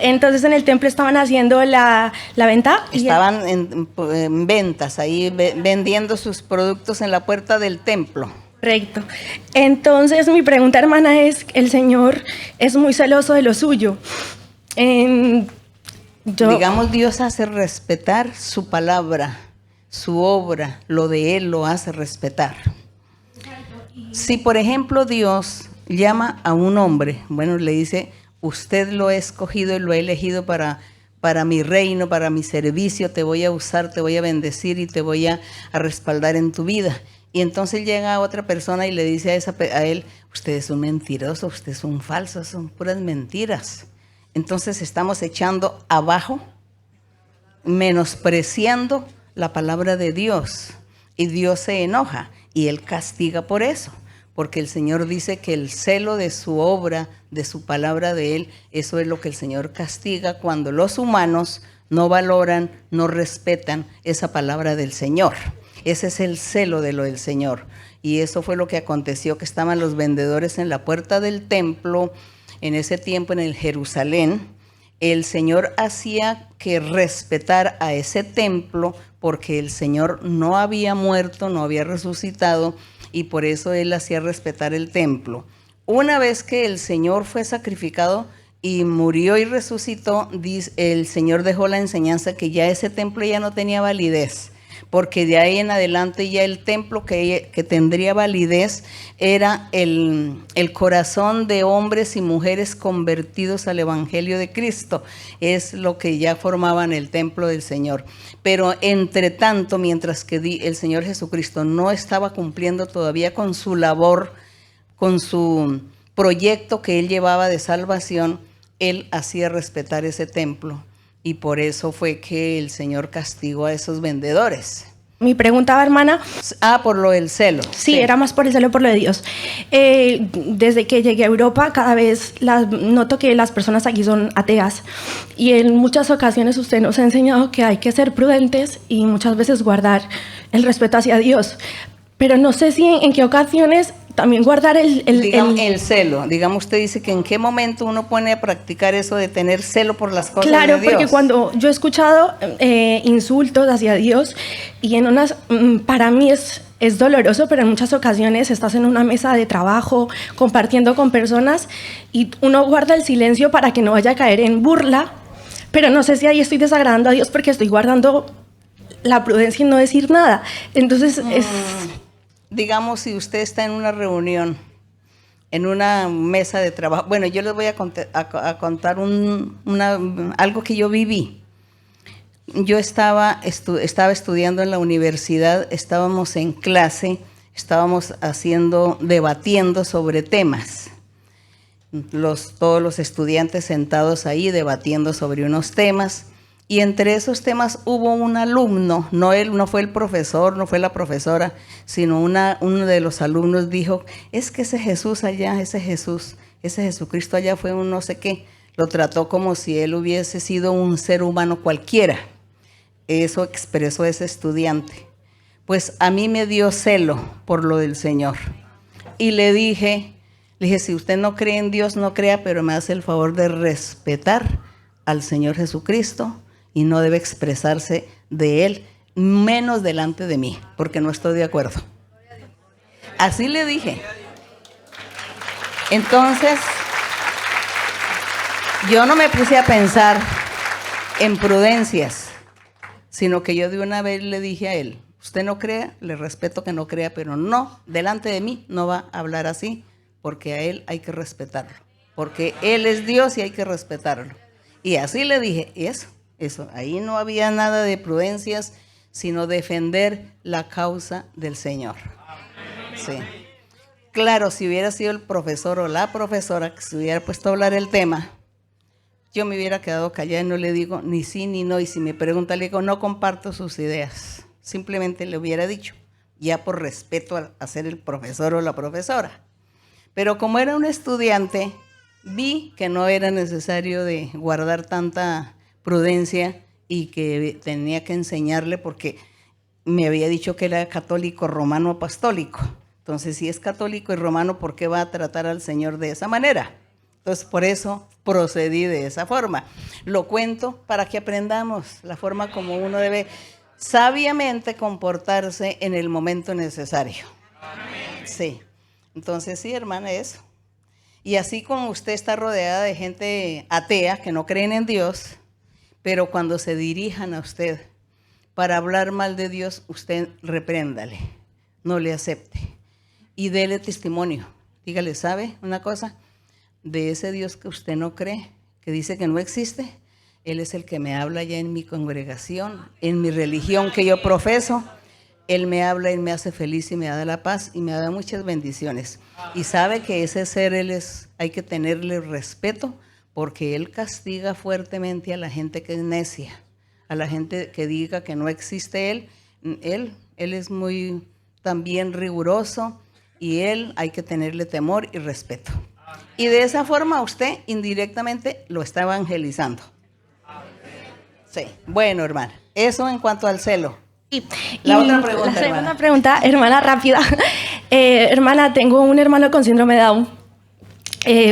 Entonces en el templo estaban haciendo la venta. Estaban en ventas, ahí vendiendo sus productos en la puerta del templo. Correcto. Entonces mi pregunta, hermana, es, el Señor es muy celoso de lo suyo. Digamos, Dios hace respetar su palabra, su obra, lo de Él lo hace respetar. Si, por ejemplo, Dios llama a un hombre, bueno, le dice, usted lo ha escogido y lo ha elegido para mi reino, para mi servicio, te voy a usar, te voy a bendecir y te voy a respaldar en tu vida. Y entonces llega a otra persona y le dice a él, usted es un mentiroso, usted es un falso, son puras mentiras. Entonces estamos echando abajo, menospreciando la palabra de Dios. Y Dios se enoja y Él castiga por eso. Porque el Señor dice que el celo de su obra, de su palabra de Él, eso es lo que el Señor castiga cuando los humanos no valoran, no respetan esa palabra del Señor. Ese es el celo de lo del Señor. Y eso fue lo que aconteció, que estaban los vendedores en la puerta del templo, en ese tiempo en el Jerusalén. El Señor hacía que respetar a ese templo porque el Señor no había muerto, no había resucitado, y por eso él hacía respetar el templo. Una vez que el Señor fue sacrificado y murió y resucitó, el Señor dejó la enseñanza que ya ese templo ya no tenía validez, porque de ahí en adelante ya el templo que tendría validez era el corazón de hombres y mujeres convertidos al Evangelio de Cristo. Es lo que ya formaban el templo del Señor. Pero entre tanto, mientras que el Señor Jesucristo no estaba cumpliendo todavía con su labor, con su proyecto que él llevaba de salvación, él hacía respetar ese templo. Y por eso fue que el Señor castigó a esos vendedores. Mi pregunta, hermana. Por lo del celo. Sí, era más por el celo, por lo de Dios. Desde que llegué a Europa, cada vez noto que las personas aquí son ateas. Y en muchas ocasiones usted nos ha enseñado que hay que ser prudentes y muchas veces guardar el respeto hacia Dios. Pero no sé si en qué ocasiones también guardar el celo. Digamos, usted dice que en qué momento uno pone a practicar eso de tener celo por las cosas de Dios. Claro, porque cuando yo he escuchado insultos hacia Dios, y para mí es doloroso, pero en muchas ocasiones estás en una mesa de trabajo, compartiendo con personas, y uno guarda el silencio para que no vaya a caer en burla, pero no sé si ahí estoy desagradando a Dios porque estoy guardando la prudencia y no decir nada. Entonces digamos, si usted está en una reunión, en una mesa de trabajo. Bueno, yo les voy a contar algo que yo viví. Yo estaba estudiando en la universidad, estábamos en clase, estábamos debatiendo sobre temas. Todos los estudiantes sentados ahí debatiendo sobre unos temas. Y entre esos temas hubo un alumno, no fue el profesor, no fue la profesora, sino uno de los alumnos dijo, es que ese Jesús allá, ese Jesucristo allá fue un no sé qué. Lo trató como si él hubiese sido un ser humano cualquiera. Eso expresó ese estudiante. Pues a mí me dio celo por lo del Señor. Y le dije, si usted no cree en Dios, no crea, pero me hace el favor de respetar al Señor Jesucristo, y no debe expresarse de él, menos delante de mí, porque no estoy de acuerdo. Así le dije. Entonces, yo no me puse a pensar en prudencias, sino que yo de una vez le dije a él, usted no crea, le respeto que no crea, pero no, delante de mí no va a hablar así, porque a él hay que respetarlo, porque él es Dios y hay que respetarlo. Y así le dije, y eso, ahí no había nada de prudencias, sino defender la causa del Señor. Sí. Claro, si hubiera sido el profesor o la profesora que se hubiera puesto a hablar el tema, yo me hubiera quedado callada y no le digo ni sí ni no, y si me pregunta le digo, no comparto sus ideas. Simplemente le hubiera dicho, ya por respeto a ser el profesor o la profesora. Pero como era un estudiante, vi que no era necesario de guardar tanta prudencia y que tenía que enseñarle, porque me había dicho que era católico, romano, apostólico. Entonces, si es católico y romano, ¿por qué va a tratar al Señor de esa manera? Entonces, por eso procedí de esa forma. Lo cuento para que aprendamos la forma como uno debe sabiamente comportarse en el momento necesario. Amén. Sí. Entonces, sí, hermana, eso. Y así como usted está rodeada de gente atea que no creen en Dios, pero cuando se dirijan a usted para hablar mal de Dios, usted repréndale, no le acepte y dele testimonio. Dígale, ¿sabe una cosa? De ese Dios que usted no cree, que dice que no existe, Él es el que me habla ya en mi congregación, en mi religión que yo profeso. Él me habla, Él me hace feliz y me da la paz y me da muchas bendiciones. Y sabe que ese ser, hay que tenerle respeto, porque Él castiga fuertemente a la gente que es necia, a la gente que diga que no existe Él. Él es muy también riguroso, y Él hay que tenerle temor y respeto. Y de esa forma usted indirectamente lo está evangelizando. Sí, bueno, hermana, eso en cuanto al celo. La segunda pregunta, hermana, rápida. Hermana, tengo un hermano con síndrome de Down.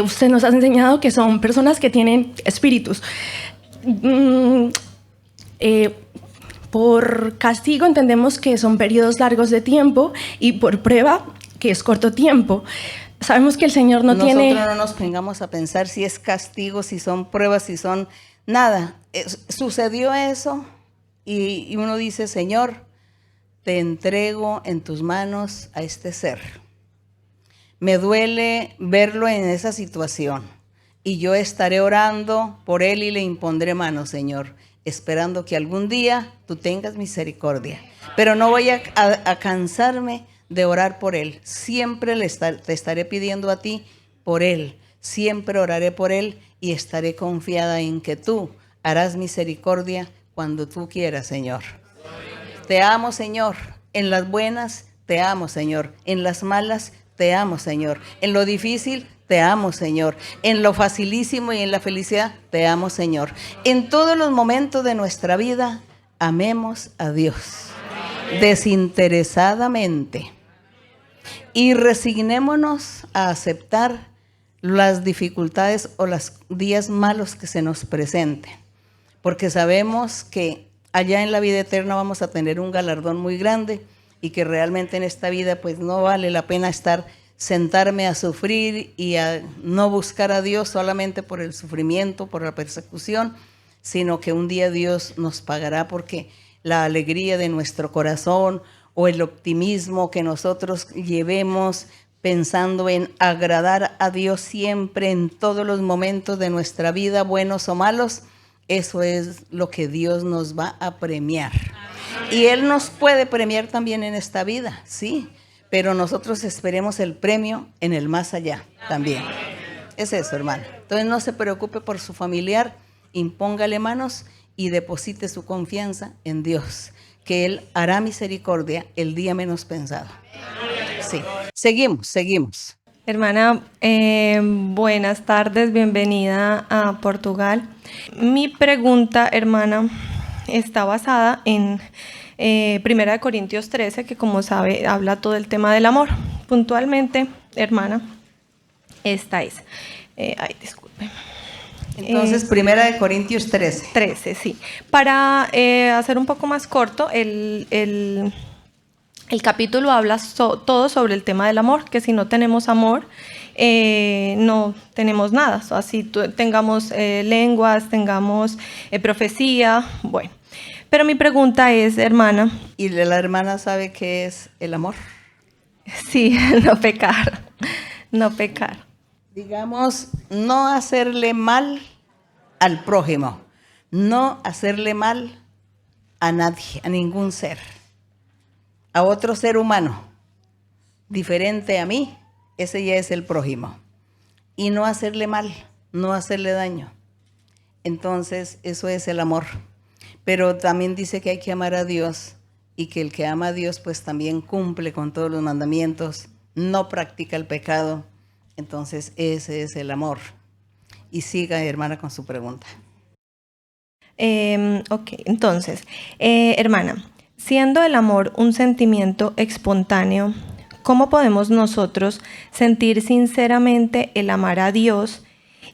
Usted nos ha enseñado que son personas que tienen espíritus. Por castigo entendemos que son periodos largos de tiempo, y por prueba que es corto tiempo. Sabemos que el Señor no tiene... Nosotros no nos pongamos a pensar si es castigo, si son pruebas, si son... Nada. Sucedió eso y uno dice, Señor, te entrego en tus manos a este ser. Me duele verlo en esa situación y yo estaré orando por él y le impondré manos, Señor, esperando que algún día tú tengas misericordia. Pero no voy a cansarme de orar por él. Siempre te estaré pidiendo a ti por él. Siempre oraré por él y estaré confiada en que tú harás misericordia cuando tú quieras, Señor. Te amo, Señor. En las buenas, te amo, Señor. En las malas, te amo, Señor. En lo difícil, te amo, Señor. En lo facilísimo y en la felicidad, te amo, Señor. En todos los momentos de nuestra vida, amemos a Dios desinteresadamente y resignémonos a aceptar las dificultades o los días malos que se nos presenten, porque sabemos que allá en la vida eterna vamos a tener un galardón muy grande y que realmente en esta vida pues no vale la pena sentarme a sufrir y a no buscar a Dios solamente por el sufrimiento, por la persecución, sino que un día Dios nos pagará, porque la alegría de nuestro corazón o el optimismo que nosotros llevemos pensando en agradar a Dios siempre en todos los momentos de nuestra vida, buenos o malos, eso es lo que Dios nos va a premiar. Y Él nos puede premiar también en esta vida, sí, pero nosotros esperemos el premio en el más allá también. Es eso, hermano. Entonces no se preocupe por su familiar, impóngale manos y deposite su confianza en Dios, que Él hará misericordia el día menos pensado. Sí. Seguimos. Hermana, buenas tardes, bienvenida a Portugal. Mi pregunta, hermana, está basada en 1 Corintios 13, que como sabe, habla todo el tema del amor. Puntualmente, hermana, esta es. Disculpe. Entonces, 1 Corintios 13. 13, sí. Para hacer un poco más corto, el capítulo habla todo sobre el tema del amor, que si no tenemos amor, no tenemos nada. Así tengamos lenguas, tengamos profecía, bueno. Pero mi pregunta es, hermana. ¿Y la hermana sabe qué es el amor? Sí, no pecar, no pecar. Digamos, no hacerle mal al prójimo, no hacerle mal a nadie, a ningún ser. A otro ser humano, diferente a mí, ese ya es el prójimo. Y no hacerle mal, no hacerle daño. Entonces, eso es el amor. Pero también dice que hay que amar a Dios y que el que ama a Dios pues también cumple con todos los mandamientos, no practica el pecado. Entonces, ese es el amor. Y siga, hermana, con su pregunta. Ok, entonces, hermana, siendo el amor un sentimiento espontáneo, ¿cómo podemos nosotros sentir sinceramente el amar a Dios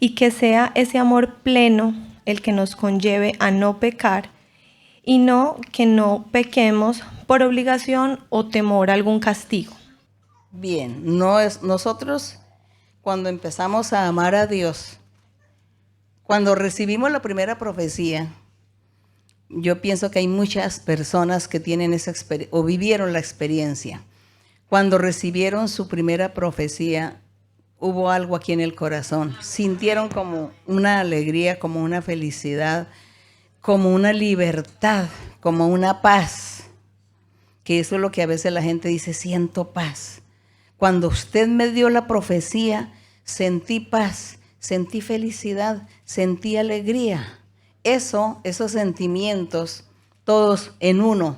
y que sea ese amor pleno el que nos conlleve a no pecar y no que no pequemos por obligación o temor a algún castigo? Bien, nosotros cuando empezamos a amar a Dios, cuando recibimos la primera profecía, yo pienso que hay muchas personas que tienen esa experiencia o vivieron la experiencia. Cuando recibieron su primera profecía, hubo algo aquí en el corazón. Sintieron como una alegría, como una felicidad, como una libertad, como una paz. Que eso es lo que a veces la gente dice, siento paz. Cuando usted me dio la profecía, sentí paz, sentí felicidad, sentí alegría. Esos sentimientos, todos en uno,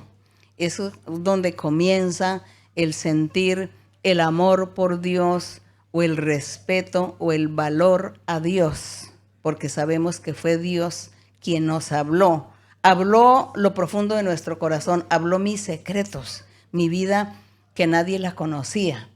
eso es donde comienza el sentir el amor por Dios o el respeto o el valor a Dios, porque sabemos que fue Dios quien nos habló. Habló lo profundo de nuestro corazón, habló mis secretos, mi vida que nadie la conocía.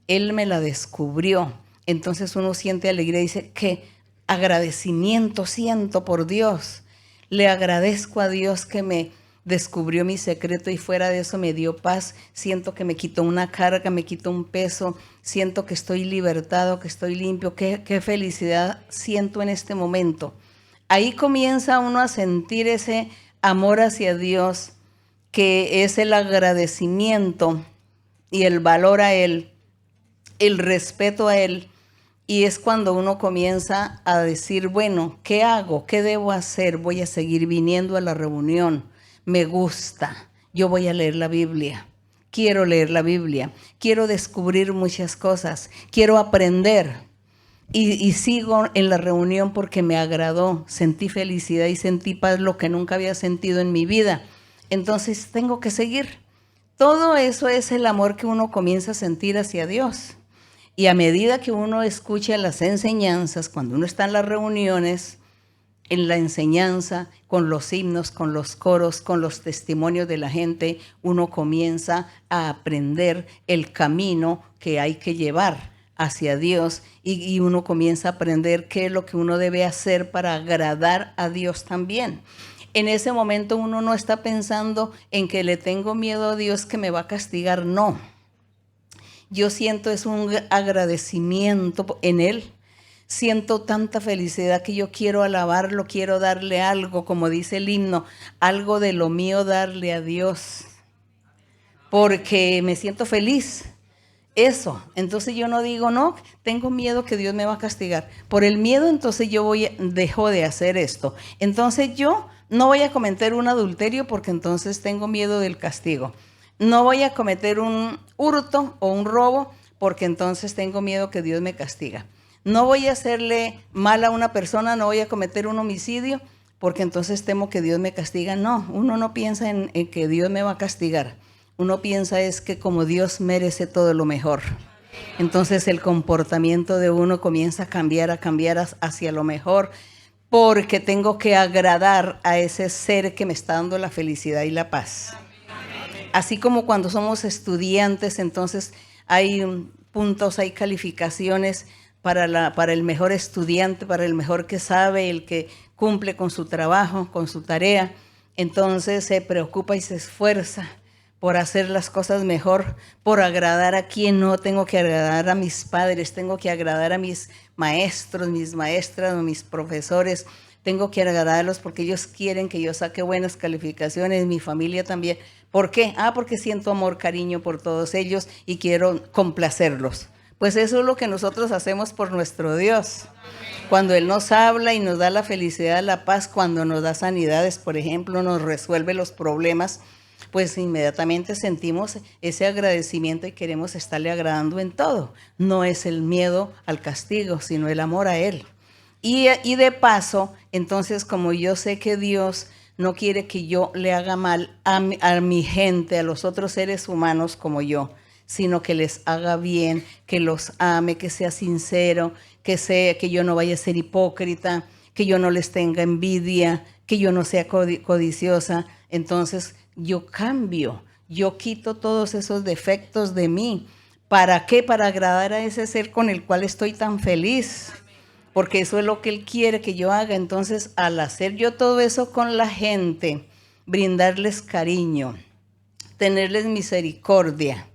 Él me la descubrió. Entonces uno siente alegría y dice, qué agradecimiento siento por Dios. Le agradezco a Dios que me descubrió mi secreto y fuera de eso me dio paz. Siento que me quitó una carga, me quitó un peso, siento que estoy libertado, que estoy limpio. Qué felicidad siento en este momento. Ahí comienza uno a sentir ese amor hacia Dios, que es el agradecimiento y el valor a Él, el respeto a Él. Y es cuando uno comienza a decir, bueno, ¿qué hago? ¿Qué debo hacer? Voy a seguir viniendo a la reunión. Me gusta. Yo voy a leer la Biblia. Quiero leer la Biblia. Quiero descubrir muchas cosas. Quiero aprender. Y sigo en la reunión porque me agradó. Sentí felicidad y sentí paz, lo que nunca había sentido en mi vida. Entonces tengo que seguir. Todo eso es el amor que uno comienza a sentir hacia Dios. Y a medida que uno escucha las enseñanzas, cuando uno está en las reuniones, en la enseñanza, con los himnos, con los coros, con los testimonios de la gente, uno comienza a aprender el camino que hay que llevar hacia Dios y uno comienza a aprender qué es lo que uno debe hacer para agradar a Dios también. En ese momento uno no está pensando en que le tengo miedo a Dios que me va a castigar, no. Yo siento es un agradecimiento en Él. Siento tanta felicidad que yo quiero alabarlo, quiero darle algo, como dice el himno, algo de lo mío darle a Dios. Porque me siento feliz. Eso. Entonces yo no digo, no, tengo miedo que Dios me va a castigar. Por el miedo, entonces yo dejo de hacer esto. Entonces yo no voy a cometer un adulterio porque entonces tengo miedo del castigo. No voy a cometer un hurto o un robo porque entonces tengo miedo que Dios me castiga. No voy a hacerle mal a una persona, no voy a cometer un homicidio porque entonces temo que Dios me castiga. No, uno no piensa en que Dios me va a castigar. Uno piensa es que como Dios merece todo lo mejor. Entonces el comportamiento de uno comienza a cambiar hacia lo mejor porque tengo que agradar a ese ser que me está dando la felicidad y la paz. Así como cuando somos estudiantes, entonces hay puntos, hay calificaciones para el mejor estudiante, para el mejor que sabe, el que cumple con su trabajo, con su tarea. Entonces se preocupa y se esfuerza por hacer las cosas mejor, por agradar a quien no. Tengo que agradar a mis padres, tengo que agradar a mis maestros, mis maestras, mis profesores. Tengo que agradarlos porque ellos quieren que yo saque buenas calificaciones, mi familia también. ¿Por qué? Porque siento amor, cariño por todos ellos y quiero complacerlos. Pues eso es lo que nosotros hacemos por nuestro Dios. Cuando Él nos habla y nos da la felicidad, la paz, cuando nos da sanidades, por ejemplo, nos resuelve los problemas, pues inmediatamente sentimos ese agradecimiento y queremos estarle agradando en todo. No es el miedo al castigo, sino el amor a Él. Y de paso, entonces, como yo sé que Dios no quiere que yo le haga mal a mi gente, a los otros seres humanos como yo, sino que les haga bien, que los ame, que sea sincero, que yo no vaya a ser hipócrita, que yo no les tenga envidia, que yo no sea codiciosa. Entonces yo cambio, yo quito todos esos defectos de mí. ¿Para qué? Para agradar a ese ser con el cual estoy tan feliz. Porque eso es lo que Él quiere que yo haga. Entonces, al hacer yo todo eso con la gente, brindarles cariño, tenerles misericordia,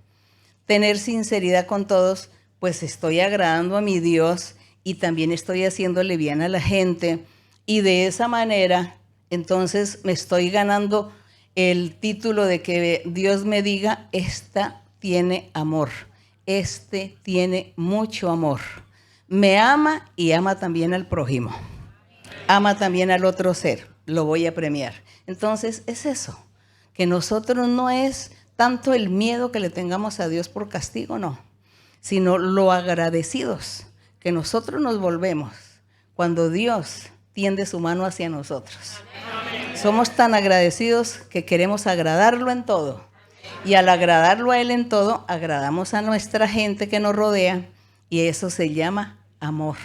tener sinceridad con todos, pues estoy agradando a mi Dios y también estoy haciéndole bien a la gente. Y de esa manera, entonces me estoy ganando el título de que Dios me diga, esta tiene amor, este tiene mucho amor. Me ama y ama también al prójimo. Ama también al otro ser. Lo voy a premiar. Entonces es eso, que nosotros no es tanto el miedo que le tengamos a Dios por castigo, no, sino lo agradecidos que nosotros nos volvemos cuando Dios tiende su mano hacia nosotros. Somos tan agradecidos que queremos agradarlo en todo. Y al agradarlo a Él en todo, agradamos a nuestra gente que nos rodea y eso se llama amor.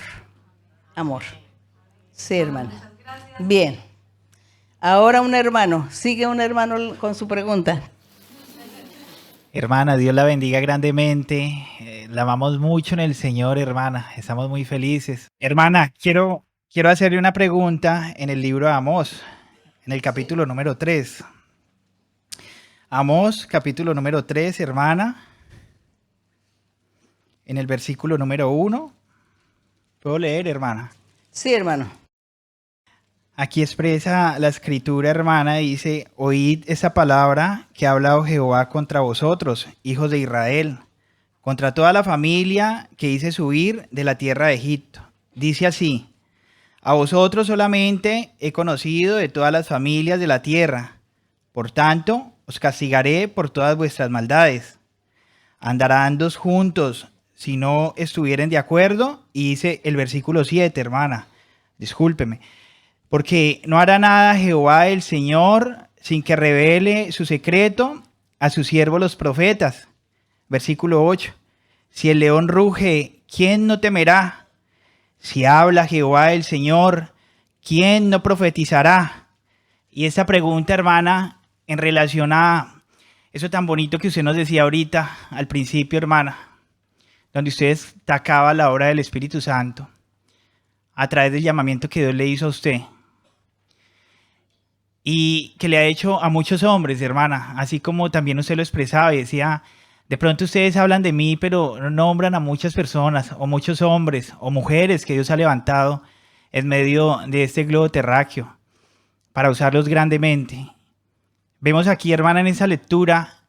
Amor. Sí, hermana. Bien. Ahora un hermano. Sigue un hermano con su pregunta. Hermana, Dios la bendiga grandemente. La amamos mucho en el Señor, hermana. Estamos muy felices. Hermana, quiero hacerle una pregunta en el libro de Amós, en el capítulo número 3. Amós, capítulo número 3, hermana. En el versículo número 1. ¿Puedo leer, hermana? Sí, hermano. Aquí expresa la escritura, hermana, dice: oíd esa palabra que ha hablado Jehová contra vosotros, hijos de Israel, contra toda la familia que hice subir de la tierra de Egipto. Dice así: a vosotros solamente he conocido de todas las familias de la tierra. Por tanto, os castigaré por todas vuestras maldades. Andarán dos juntos si no estuvieren de acuerdo. Y dice el versículo 7, hermana, discúlpeme. Porque no hará nada Jehová el Señor sin que revele su secreto a sus siervos los profetas. Versículo 8. Si el león ruge, ¿quién no temerá? Si habla Jehová el Señor, ¿quién no profetizará? Y esta pregunta, hermana, en relación a eso tan bonito que usted nos decía ahorita, al principio, hermana, donde usted destacaba la obra del Espíritu Santo a través del llamamiento que Dios le hizo a usted. Y que le ha hecho a muchos hombres, hermana, así como también usted lo expresaba y decía: de pronto ustedes hablan de mí, pero no nombran a muchas personas, o muchos hombres, o mujeres que Dios ha levantado en medio de este globo terráqueo, para usarlos grandemente. Vemos aquí, hermana, en esa lectura,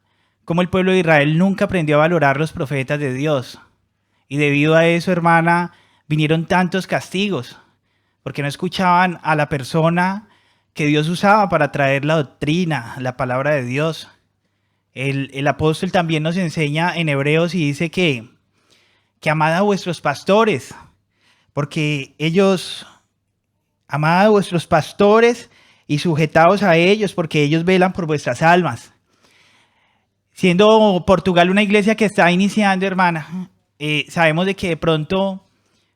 cómo el pueblo de Israel nunca aprendió a valorar los profetas de Dios. Y debido a eso, hermana, vinieron tantos castigos, porque no escuchaban a la persona que Dios usaba para traer la doctrina, la palabra de Dios. El apóstol también nos enseña en Hebreos y dice que amad a vuestros pastores, porque ellos, amad a vuestros pastores y sujetaos a ellos, porque ellos velan por vuestras almas. Siendo Portugal una iglesia que está iniciando, hermana, sabemos de que de pronto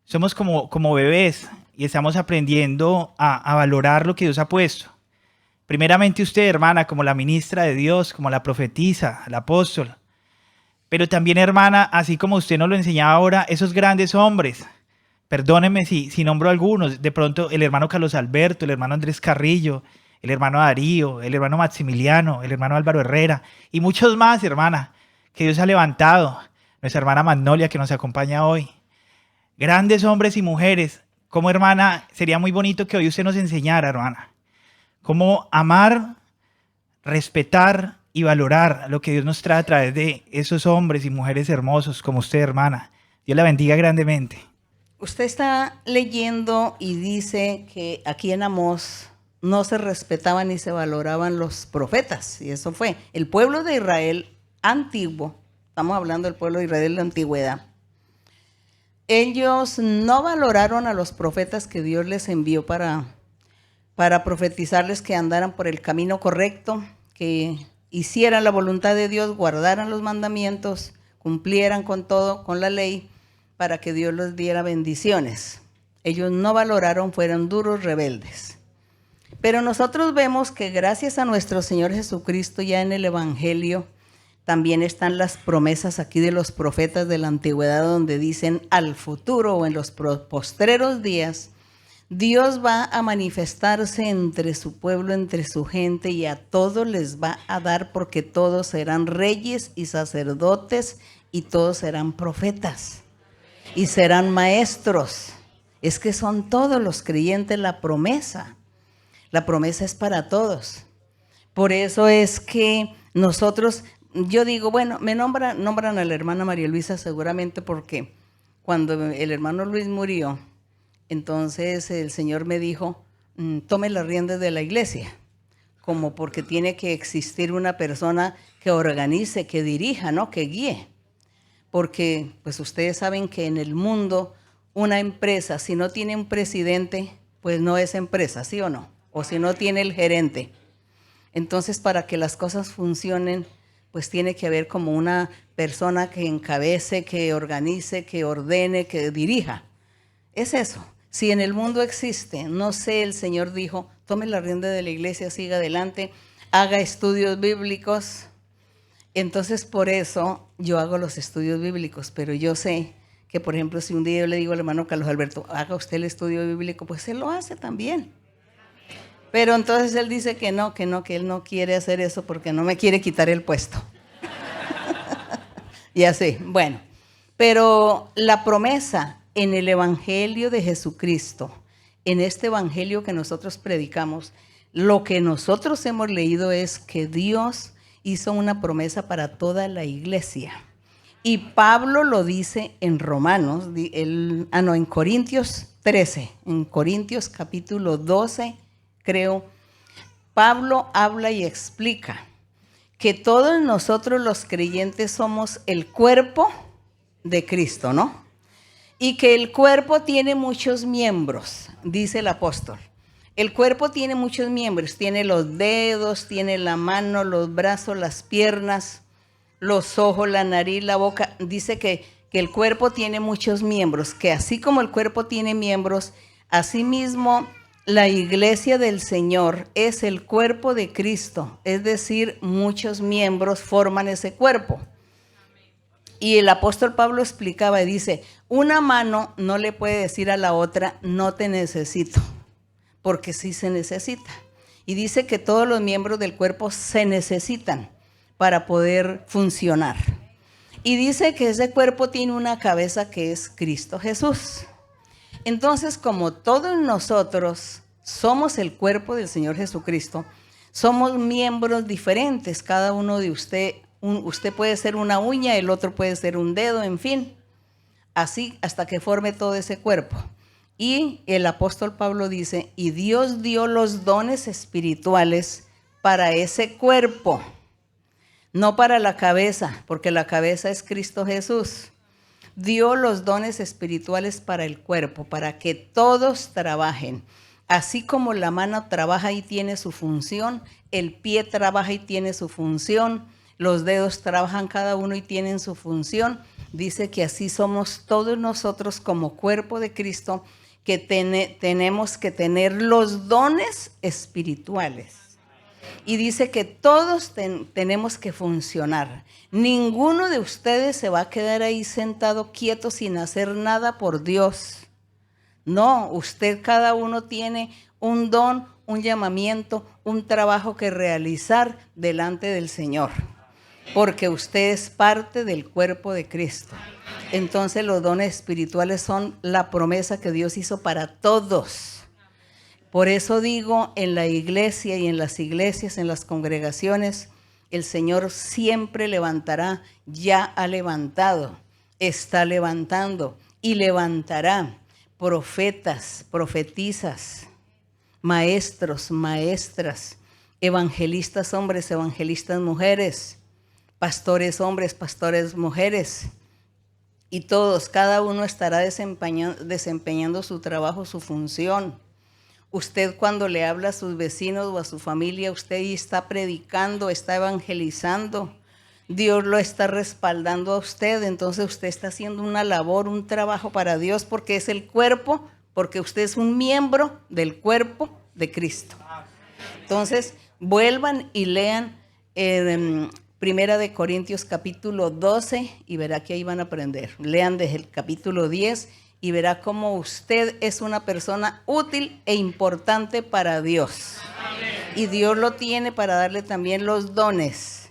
somos como bebés y estamos aprendiendo a valorar lo que Dios ha puesto. Primeramente usted, hermana, como la ministra de Dios, como la profetisa, el apóstol. Pero también, hermana, así como usted nos lo enseñaba ahora, esos grandes hombres. Perdónenme si nombro algunos. De pronto el hermano Carlos Alberto, el hermano Andrés Carrillo, el hermano Darío, el hermano Maximiliano, el hermano Álvaro Herrera y muchos más, hermana, que Dios ha levantado. Nuestra hermana Magnolia, que nos acompaña hoy. Grandes hombres y mujeres. Como, hermana, sería muy bonito que hoy usted nos enseñara, hermana, cómo amar, respetar y valorar lo que Dios nos trae a través de esos hombres y mujeres hermosos como usted, hermana. Dios la bendiga grandemente. Usted está leyendo y dice que aquí en Amós no se respetaban ni se valoraban los profetas. Y eso fue el pueblo de Israel antiguo. Estamos hablando del pueblo de Israel de la antigüedad. Ellos no valoraron a los profetas que Dios les envió para profetizarles que andaran por el camino correcto, que hicieran la voluntad de Dios, guardaran los mandamientos, cumplieran con todo, con la ley, para que Dios les diera bendiciones. Ellos no valoraron, fueron duros rebeldes. Pero nosotros vemos que gracias a nuestro Señor Jesucristo, ya en el Evangelio, también están las promesas aquí de los profetas de la antigüedad, donde dicen al futuro o en los postreros días, Dios va a manifestarse entre su pueblo, entre su gente, y a todos les va a dar, porque todos serán reyes y sacerdotes y todos serán profetas y serán maestros. Es que son todos los creyentes la promesa. La promesa es para todos. Por eso es que nosotros, yo digo, bueno, me nombran a la hermana María Luisa seguramente porque cuando el hermano Luis murió, entonces el Señor me dijo, tome las riendas de la iglesia, como porque tiene que existir una persona que organice, que dirija, ¿no? Que guíe. Porque pues ustedes saben que en el mundo una empresa, si no tiene un presidente, pues no es empresa, ¿sí o no? O si no tiene el gerente. Entonces, para que las cosas funcionen, pues tiene que haber como una persona que encabece, que organice, que ordene, que dirija. Es eso. Si en el mundo existe, no sé, el Señor dijo, tome la rienda de la iglesia, siga adelante, haga estudios bíblicos. Entonces, por eso yo hago los estudios bíblicos, pero yo sé que, por ejemplo, si un día yo le digo al hermano Carlos Alberto, haga usted el estudio bíblico, pues él lo hace también. Pero entonces él dice que no, que él no quiere hacer eso porque no me quiere quitar el puesto. Y así, bueno. Pero la promesa en el Evangelio de Jesucristo, en este Evangelio que nosotros predicamos, lo que nosotros hemos leído es que Dios hizo una promesa para toda la iglesia. Y Pablo lo dice en Romanos, en Corintios 13, en Corintios capítulo 12, creo, Pablo habla y explica que todos nosotros los creyentes somos el cuerpo de Cristo, ¿no? Y que el cuerpo tiene muchos miembros, dice el apóstol. El cuerpo tiene muchos miembros, tiene los dedos, tiene la mano, los brazos, las piernas, los ojos, la nariz, la boca. Dice que el cuerpo tiene muchos miembros, que así como el cuerpo tiene miembros, asimismo la iglesia del Señor es el cuerpo de Cristo, es decir, muchos miembros forman ese cuerpo. Y el apóstol Pablo explicaba y dice, una mano no le puede decir a la otra, no te necesito, porque sí se necesita. Y dice que todos los miembros del cuerpo se necesitan para poder funcionar. Y dice que ese cuerpo tiene una cabeza que es Cristo Jesús. Entonces, como todos nosotros somos el cuerpo del Señor Jesucristo, somos miembros diferentes, cada uno de usted puede ser una uña, el otro puede ser un dedo, en fin, así hasta que forme todo ese cuerpo. Y el apóstol Pablo dice, y Dios dio los dones espirituales para ese cuerpo, no para la cabeza, porque la cabeza es Cristo Jesús. Dio los dones espirituales para el cuerpo, para que todos trabajen. Así como la mano trabaja y tiene su función, el pie trabaja y tiene su función, los dedos trabajan cada uno y tienen su función. Dice que así somos todos nosotros como cuerpo de Cristo, que tenemos que tener los dones espirituales. Y dice que todos tenemos que funcionar. Ninguno de ustedes se va a quedar ahí sentado quieto sin hacer nada por Dios. No, usted cada uno tiene un don, un llamamiento, un trabajo que realizar delante del Señor. Porque usted es parte del cuerpo de Cristo. Entonces los dones espirituales son la promesa que Dios hizo para todos. Por eso digo, en la iglesia y en las iglesias, en las congregaciones, el Señor siempre levantará, ya ha levantado, está levantando y levantará profetas, profetisas, maestros, maestras, evangelistas hombres, evangelistas mujeres, pastores hombres, pastores mujeres. Y todos, cada uno estará desempeñando su trabajo, su función. Usted cuando le habla a sus vecinos o a su familia, usted está predicando, está evangelizando. Dios lo está respaldando a usted, entonces usted está haciendo una labor, un trabajo para Dios porque es el cuerpo, porque usted es un miembro del cuerpo de Cristo. Entonces, vuelvan y lean Primera de Corintios capítulo 12 y verá que ahí van a aprender. Lean desde el capítulo 10 y verá cómo usted es una persona útil e importante para Dios. Amén. Y Dios lo tiene para darle también los dones.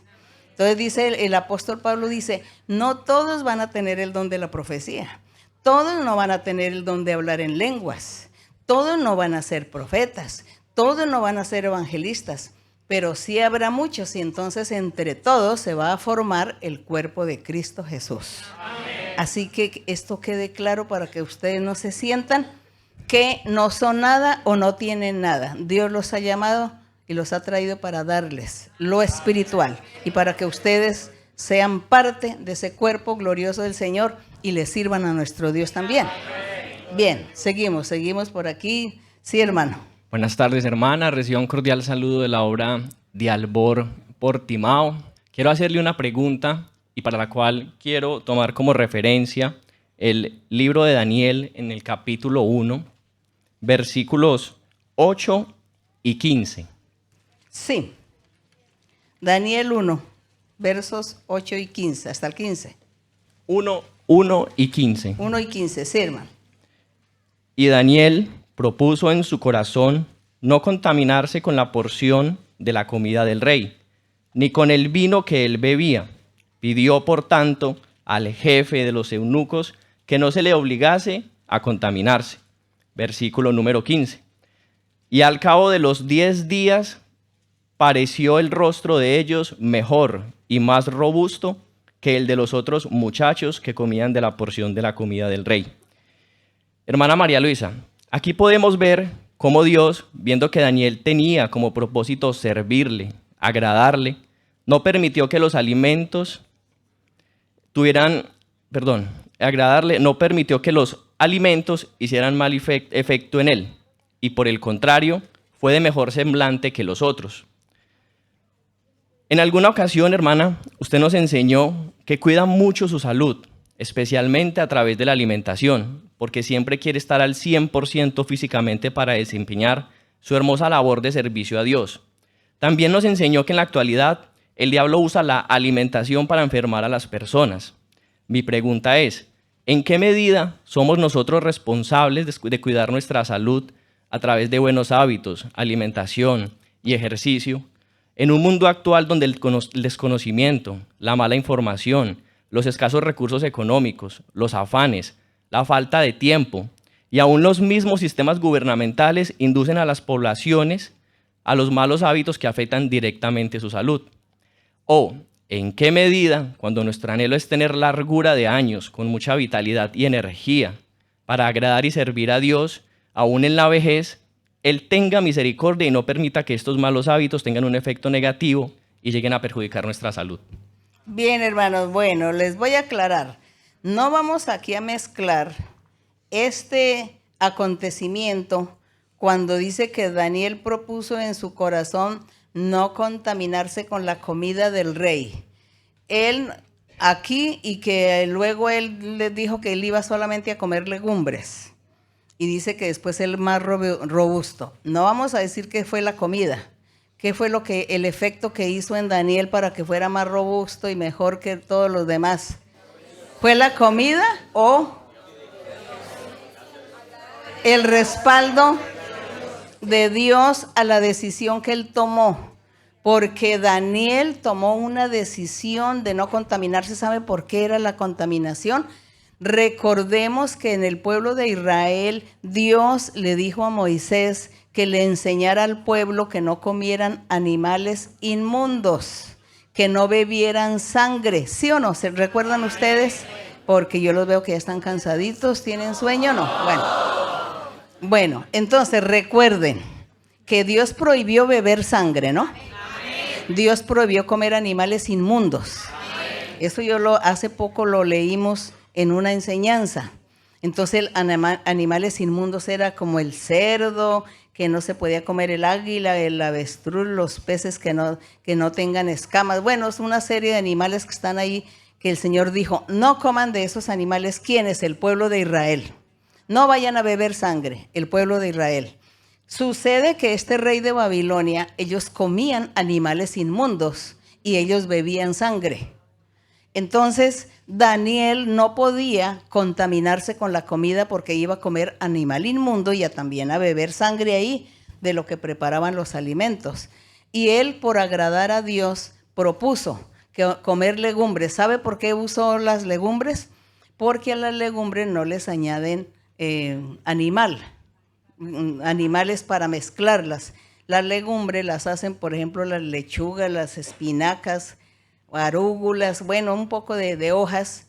Entonces dice el apóstol Pablo, dice, no todos van a tener el don de la profecía. Todos no van a tener el don de hablar en lenguas. Todos no van a ser profetas. Todos no van a ser evangelistas. Pero sí habrá muchos y entonces entre todos se va a formar el cuerpo de Cristo Jesús. Amén. Así que esto quede claro para que ustedes no se sientan que no son nada o no tienen nada. Dios los ha llamado y los ha traído para darles lo espiritual y para que ustedes sean parte de ese cuerpo glorioso del Señor y le sirvan a nuestro Dios también. Bien, seguimos por aquí. Sí, hermano. Buenas tardes, hermana. Reciba un cordial saludo de la obra de Albor Portimao. Quiero hacerle una pregunta y para la cual quiero tomar como referencia el libro de Daniel en el capítulo 1, versículos 8 y 15. Sí, Daniel 1, versos 8 y 15, hasta el 15. 1 y 15. 1 y 15, sí, hermano. Y Daniel propuso en su corazón no contaminarse con la porción de la comida del rey, ni con el vino que él bebía. Pidió, por tanto, al jefe de los eunucos que no se le obligase a contaminarse. Versículo número 15. Y al cabo de los 10 días pareció el rostro de ellos mejor y más robusto que el de los otros muchachos que comían de la porción de la comida del rey. Hermana María Luisa, aquí podemos ver cómo Dios, viendo que Daniel tenía como propósito servirle, agradarle, no permitió que los alimentos no permitió que los alimentos hicieran mal efecto en él, y por el contrario, fue de mejor semblante que los otros. En alguna ocasión, hermana, usted nos enseñó que cuida mucho su salud, especialmente a través de la alimentación, porque siempre quiere estar al 100% físicamente para desempeñar su hermosa labor de servicio a Dios. También nos enseñó que en la actualidad el diablo usa la alimentación para enfermar a las personas. Mi pregunta es, ¿en qué medida somos nosotros responsables de cuidar nuestra salud a través de buenos hábitos, alimentación y ejercicio, en un mundo actual donde el desconocimiento, la mala información, los escasos recursos económicos, los afanes, la falta de tiempo y aún los mismos sistemas gubernamentales inducen a las poblaciones a los malos hábitos que afectan directamente su salud? ¿O en qué medida, cuando nuestro anhelo es tener largura de años con mucha vitalidad y energía para agradar y servir a Dios, aún en la vejez, Él tenga misericordia y no permita que estos malos hábitos tengan un efecto negativo y lleguen a perjudicar nuestra salud? Bien, hermanos, bueno, les voy a aclarar. No vamos aquí a mezclar este acontecimiento cuando dice que Daniel propuso en su corazón no contaminarse con la comida del rey. Él aquí, y que luego él les dijo que él iba solamente a comer legumbres. Y dice que después él más robusto. No vamos a decir qué fue la comida, qué fue el efecto que hizo en Daniel para que fuera más robusto y mejor que todos los demás. ¿Fue la comida o el respaldo de Dios a la decisión que él tomó? Porque Daniel tomó una decisión de no contaminarse. ¿Sabe por qué era la contaminación? Recordemos que en el pueblo de Israel, Dios le dijo a Moisés que le enseñara al pueblo que no comieran animales inmundos, que no bebieran sangre. ¿Sí o no? ¿Se recuerdan ustedes? Porque yo los veo que ya están cansaditos. ¿Tienen sueño o no? Bueno, entonces recuerden que Dios prohibió beber sangre, ¿no? Dios prohibió comer animales inmundos. Eso hace poco lo leímos en una enseñanza. Entonces animales inmundos era como el cerdo, que no se podía comer el águila, el avestruz, los peces que no tengan escamas. Bueno, es una serie de animales que están ahí que el Señor dijo, no coman de esos animales. ¿Quién es? El pueblo de Israel. No vayan a beber sangre, el pueblo de Israel. Sucede que este rey de Babilonia, ellos comían animales inmundos y ellos bebían sangre. Entonces, Daniel no podía contaminarse con la comida porque iba a comer animal inmundo y también a beber sangre ahí de lo que preparaban los alimentos. Y él, por agradar a Dios, propuso comer legumbres. ¿Sabe por qué usó las legumbres? Porque a las legumbres no les añaden animales para mezclarlas. Las legumbres las hacen, por ejemplo, las lechugas, las espinacas, arúgulas, bueno, un poco de hojas.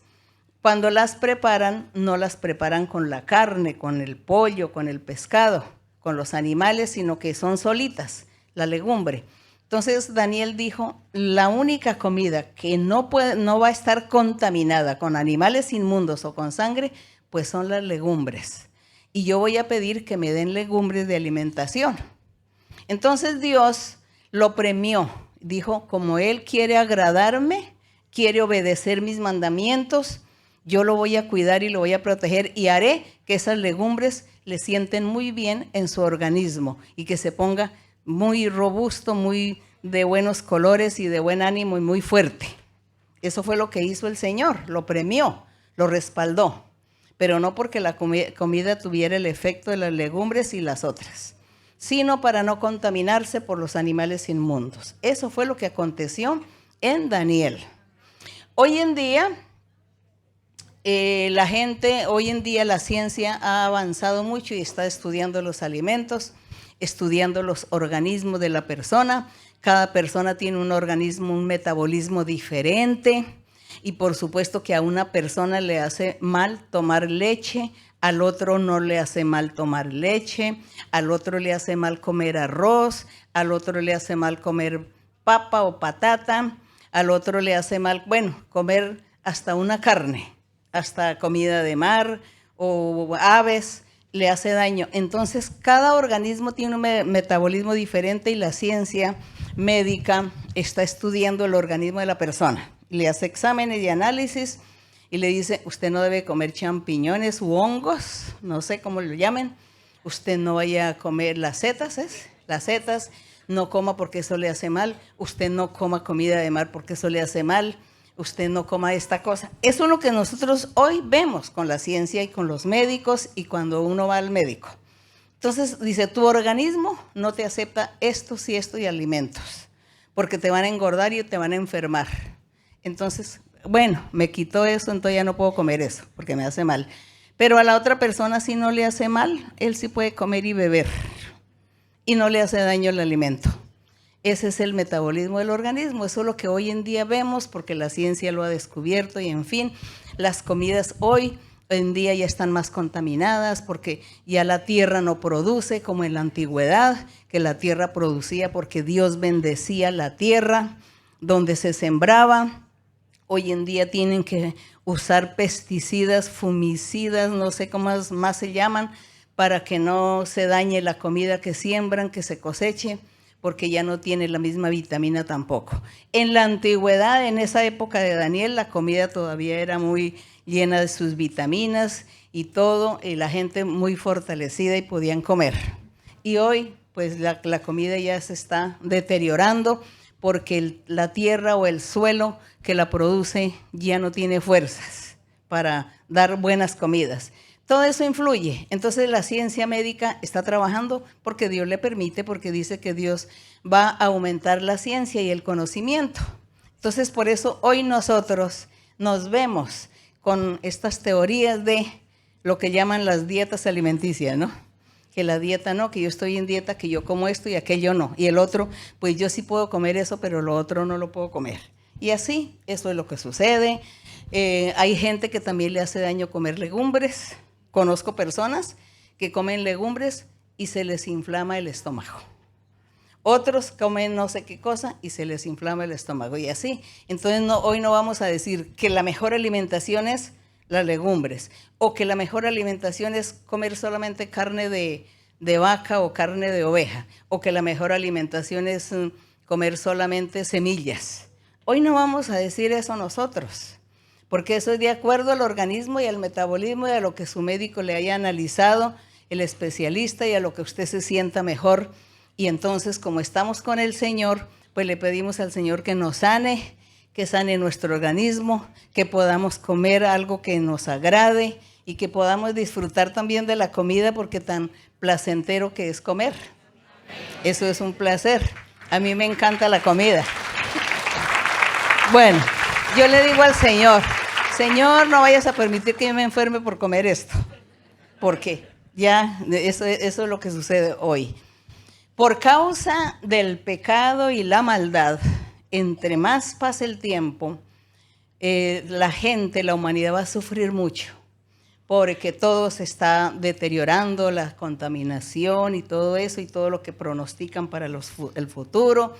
Cuando las preparan, no las preparan con la carne, con el pollo, con el pescado, con los animales, sino que son solitas, la legumbre. Entonces Daniel dijo, la única comida que no va a estar contaminada con animales inmundos o con sangre, pues son las legumbres. Y yo voy a pedir que me den legumbres de alimentación. Entonces Dios lo premió. Dijo, como Él quiere agradarme, quiere obedecer mis mandamientos, yo lo voy a cuidar y lo voy a proteger y haré que esas legumbres le sienten muy bien en su organismo y que se ponga muy robusto, muy de buenos colores y de buen ánimo y muy fuerte. Eso fue lo que hizo el Señor, lo premió, lo respaldó, pero no porque la comida tuviera el efecto de las legumbres y las otras, sino para no contaminarse por los animales inmundos. Eso fue lo que aconteció en Daniel. Hoy en día, la ciencia ha avanzado mucho y está estudiando los alimentos, estudiando los organismos de la persona. Cada persona tiene un organismo, un metabolismo diferente. Y por supuesto que a una persona le hace mal tomar leche, al otro no le hace mal tomar leche, al otro le hace mal comer arroz, al otro le hace mal comer papa o patata, al otro le hace mal, comer hasta una carne, hasta comida de mar o aves, le hace daño. Entonces, cada organismo tiene un metabolismo diferente y la ciencia médica está estudiando el organismo de la persona. Le hace exámenes y análisis y le dice, usted no debe comer champiñones u hongos, no sé cómo lo llamen, usted no vaya a comer las setas, no coma porque eso le hace mal, usted no coma comida de mar porque eso le hace mal, usted no coma esta cosa. Eso es lo que nosotros hoy vemos con la ciencia y con los médicos y cuando uno va al médico. Entonces dice, tu organismo no te acepta estos y estos y alimentos, porque te van a engordar y te van a enfermar. Entonces, me quitó eso, entonces ya no puedo comer eso, porque me hace mal. Pero a la otra persona si no le hace mal, él sí puede comer y beber, y no le hace daño el alimento. Ese es el metabolismo del organismo, eso es lo que hoy en día vemos, porque la ciencia lo ha descubierto, y en fin, las comidas hoy en día ya están más contaminadas, porque ya la tierra no produce como en la antigüedad, que la tierra producía porque Dios bendecía la tierra donde se sembraba. Hoy en día tienen que usar pesticidas, fumicidas, no sé cómo más se llaman, para que no se dañe la comida que siembran, que se coseche, porque ya no tiene la misma vitamina tampoco. En la antigüedad, en esa época de Daniel, la comida todavía era muy llena de sus vitaminas y todo, y la gente muy fortalecida y podían comer. Y hoy, pues la comida ya se está deteriorando, porque la tierra o el suelo que la produce ya no tiene fuerzas para dar buenas comidas. Todo eso influye. Entonces la ciencia médica está trabajando porque Dios le permite, porque dice que Dios va a aumentar la ciencia y el conocimiento. Entonces por eso hoy nosotros nos vemos con estas teorías de lo que llaman las dietas alimenticias, ¿no? Que la dieta no, que yo estoy en dieta, que yo como esto y aquello no. Y el otro, pues yo sí puedo comer eso, pero lo otro no lo puedo comer. Y así, eso es lo que sucede. Hay gente que también le hace daño comer legumbres. Conozco personas que comen legumbres y se les inflama el estómago. Otros comen no sé qué cosa y se les inflama el estómago. Y así. Entonces hoy no vamos a decir que la mejor alimentación es las legumbres, o que la mejor alimentación es comer solamente carne de vaca o carne de oveja, o que la mejor alimentación es comer solamente semillas. Hoy no vamos a decir eso nosotros, porque eso es de acuerdo al organismo y al metabolismo y a lo que su médico le haya analizado, el especialista, y a lo que usted se sienta mejor. Y entonces, como estamos con el Señor, pues le pedimos al Señor que nos sane, que sane nuestro organismo, que podamos comer algo que nos agrade y que podamos disfrutar también de la comida, porque tan placentero que es comer. Eso es un placer. A mí me encanta la comida. Bueno, yo le digo al Señor, Señor, no vayas a permitir que yo me enferme por comer esto. Porque ya eso es lo que sucede hoy. Por causa del pecado y la maldad, entre más pase el tiempo, la humanidad va a sufrir mucho, porque todo se está deteriorando, la contaminación y todo eso, y todo lo que pronostican para el futuro,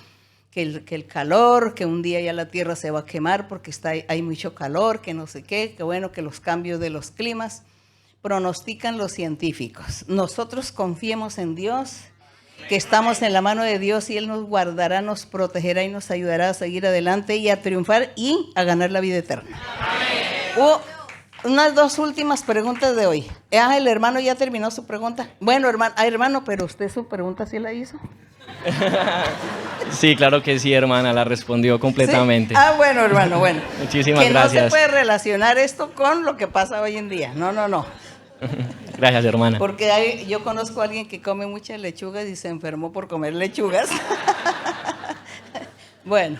que el calor, que un día ya la tierra se va a quemar porque hay mucho calor, que no sé qué, que bueno, que los cambios de los climas, pronostican los científicos. Nosotros confiemos en Dios, que estamos en la mano de Dios y Él nos guardará, nos protegerá y nos ayudará a seguir adelante y a triunfar y a ganar la vida eterna. Unas dos últimas preguntas de hoy. El hermano ya terminó su pregunta. Bueno, hermano, pero usted su pregunta sí la hizo. Sí, claro que sí, hermana, la respondió completamente. ¿Sí? Bueno, hermano, bueno. Muchísimas gracias. No se puede relacionar esto con lo que pasa hoy en día. No. Gracias, hermana. Porque yo conozco a alguien que come muchas lechugas y se enfermó por comer lechugas. Bueno,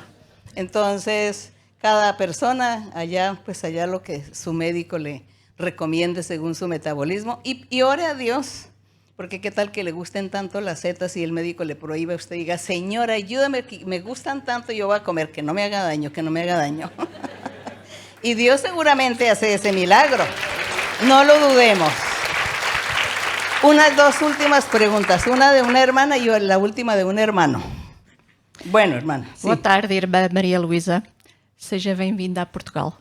entonces cada persona allá, pues allá lo que su médico le recomiende según su metabolismo y ore a Dios, porque qué tal que le gusten tanto las setas y el médico le prohíbe a usted, diga, señora, ayúdame, que me gustan tanto, yo voy a comer, que no me haga daño, que no me haga daño. Y Dios seguramente hace ese milagro, no lo dudemos. Unas dos últimas preguntas, una de una hermana y la última de un hermano. Bueno, hermana. Sí. Boa tarde, irmã Maria Luísa. Seja bem-vinda a Portugal.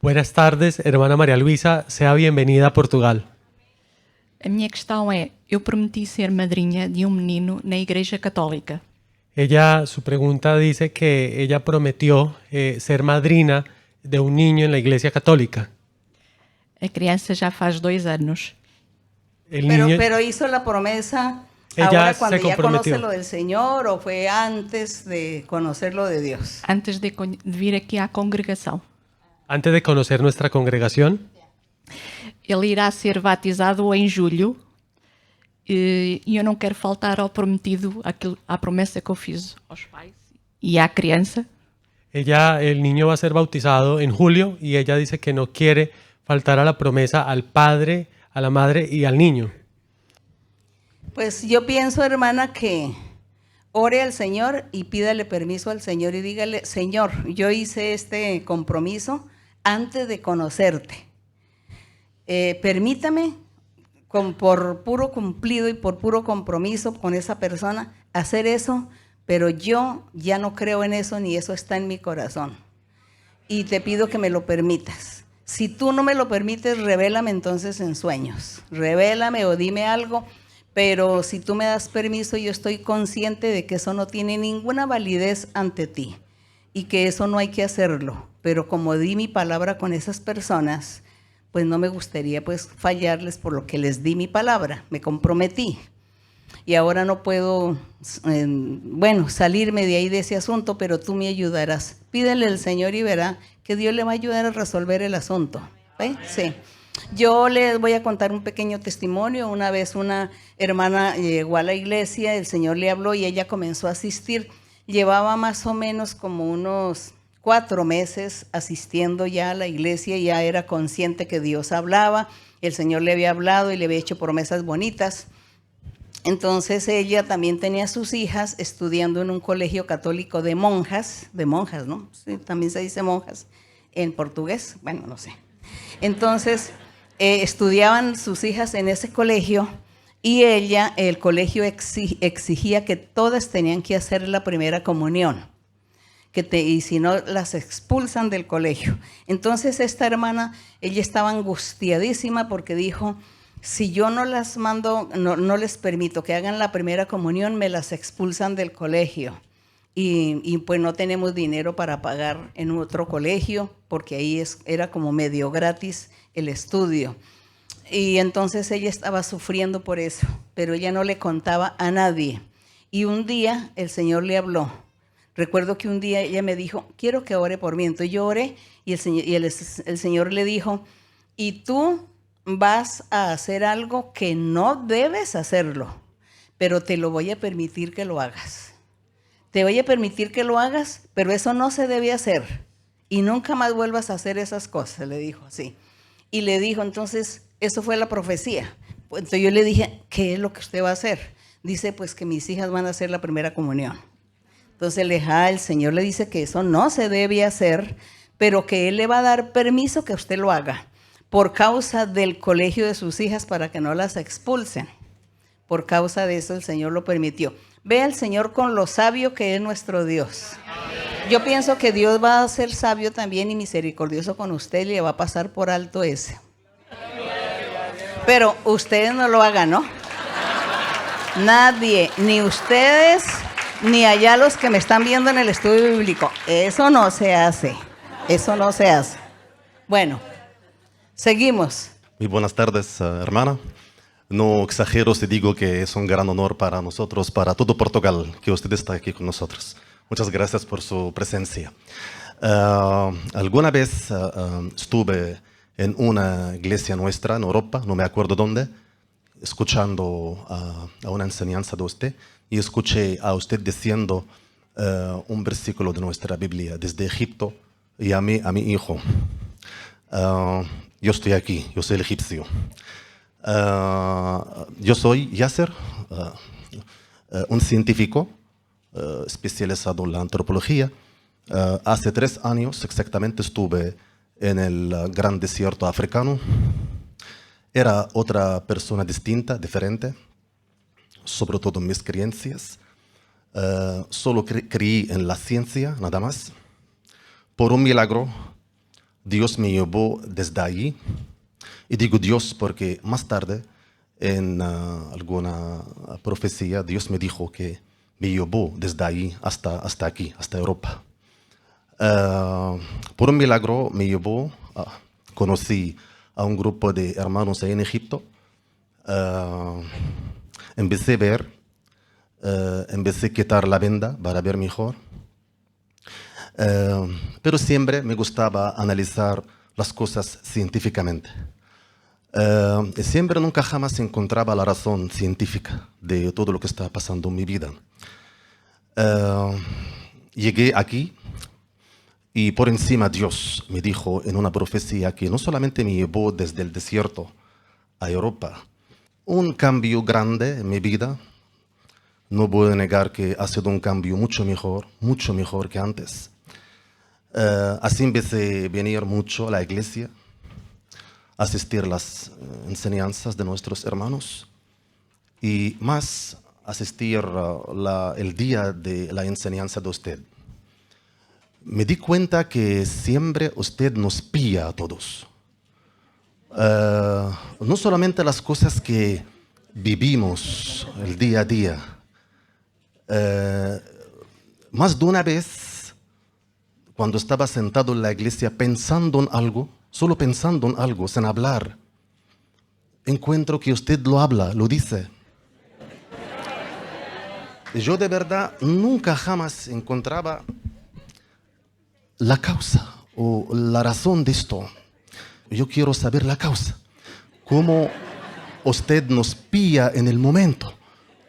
Buenas tardes, hermana María Luisa. Sea bienvenida a Portugal. A minha questão é, eu prometi ser madrinha de menino na Igreja Católica. Su pregunta dice que ella prometió ser madrina de un niño en la Iglesia Católica. A criança já faz 2 anos. Pero hizo la promesa ahora cuando ya conoce lo del Señor o fue antes de conocer lo de Dios. Antes de vir aqui à congregação. Antes de conocer nuestra congregación. Ele irá ser batizado em julho e eu não quero faltar ao prometido, à promessa que eu fiz aos pais e à criança. El niño va a ser bautizado en julio y ella dice que no quiere faltar a la promesa al padre, a la madre y al niño. Pues yo pienso, hermana, que ore al Señor y pídale permiso al Señor y dígale, Señor, yo hice este compromiso antes de conocerte. Permítame, por puro cumplido y por puro compromiso con esa persona, hacer eso, pero yo ya no creo en eso ni eso está en mi corazón. Y te pido que me lo permitas. Si tú no me lo permites, revélame entonces en sueños. Revélame o dime algo. Pero si tú me das permiso, yo estoy consciente de que eso no tiene ninguna validez ante ti y que eso no hay que hacerlo. Pero como di mi palabra con esas personas, pues no me gustaría pues fallarles por lo que les di mi palabra, me comprometí. Y ahora no puedo, salirme de ahí de ese asunto, pero tú me ayudarás. Pídele al Señor y verá que Dios le va a ayudar a resolver el asunto. ¿Eh? Sí. Yo les voy a contar un pequeño testimonio. Una vez una hermana llegó a la iglesia, el Señor le habló y ella comenzó a asistir. Llevaba más o menos como unos 4 meses asistiendo ya a la iglesia, ya era consciente que Dios hablaba, el Señor le había hablado y le había hecho promesas bonitas. Entonces ella también tenía sus hijas estudiando en un colegio católico de monjas, ¿no? Sí, también se dice monjas en portugués, bueno, no sé. Entonces, estudiaban sus hijas en ese colegio y el colegio exigía que todas tenían que hacer la primera comunión, y si no, las expulsan del colegio. Entonces, esta hermana, ella estaba angustiadísima porque dijo, si yo no las mando, no les permito que hagan la primera comunión, me las expulsan del colegio. Y pues no tenemos dinero para pagar en otro colegio, porque ahí era como medio gratis el estudio. Y entonces ella estaba sufriendo por eso, pero ella no le contaba a nadie. Y un día el Señor le habló. Recuerdo que un día ella me dijo, quiero que ore por mí. Entonces yo oré y el Señor le dijo, y tú vas a hacer algo que no debes hacerlo, pero te lo voy a permitir que lo hagas. Te voy a permitir que lo hagas, pero eso no se debe hacer. Y nunca más vuelvas a hacer esas cosas, le dijo así. Y le dijo, entonces, eso fue la profecía. Entonces yo le dije, ¿qué es lo que usted va a hacer? Dice, pues que mis hijas van a hacer la primera comunión. Entonces el Señor le dice que eso no se debe hacer, pero que Él le va a dar permiso que usted lo haga por causa del colegio de sus hijas para que no las expulsen. Por causa de eso el Señor lo permitió. Ve al Señor con lo sabio que es nuestro Dios. Yo pienso que Dios va a ser sabio también y misericordioso con usted y le va a pasar por alto ese. Pero ustedes no lo hagan, ¿no? Nadie, ni ustedes, ni allá los que me están viendo en el estudio bíblico. Eso no se hace. Eso no se hace. Bueno, seguimos. Muy buenas tardes, hermana. No exagero si digo que es un gran honor para nosotros, para todo Portugal, que usted está aquí con nosotros. Muchas gracias por su presencia. Alguna vez estuve en una iglesia nuestra en Europa, no me acuerdo dónde, escuchando a una enseñanza de usted y escuché a usted diciendo un versículo de nuestra Biblia, desde Egipto y a mi hijo. Yo estoy aquí, yo soy el egipcio. Yo soy Yasser, un científico especializado en la antropología. Hace 3 años exactamente estuve en el gran desierto africano. Era otra persona distinta, diferente, sobre todo en mis creencias. Solo creí en la ciencia, nada más. Por un milagro, Dios me llevó desde allí. Y digo Dios porque más tarde, en alguna profecía, Dios me dijo que me llevó desde allí hasta aquí, hasta Europa. Por un milagro me llevó, conocí a un grupo de hermanos ahí en Egipto. Empecé a ver, empecé a quitar la venda para ver mejor. Pero siempre me gustaba analizar las cosas científicamente. Siempre, nunca jamás encontraba la razón científica de todo lo que estaba pasando en mi vida. Llegué aquí y por encima Dios me dijo en una profecía que no solamente me llevó desde el desierto a Europa, un cambio grande en mi vida. No voy a negar que ha sido un cambio mucho mejor que antes. Así empecé a venir mucho a la iglesia, asistir a las enseñanzas de nuestros hermanos y más asistir el día de la enseñanza de usted. Me di cuenta que siempre usted nos pilla a todos. No solamente las cosas que vivimos el día a día. Más de una vez, cuando estaba sentado en la iglesia pensando en algo, solo pensando en algo, sin hablar, encuentro que usted lo habla, lo dice. Yo de verdad nunca jamás encontraba la causa o la razón de esto. Yo quiero saber la causa. Cómo usted nos pilla en el momento.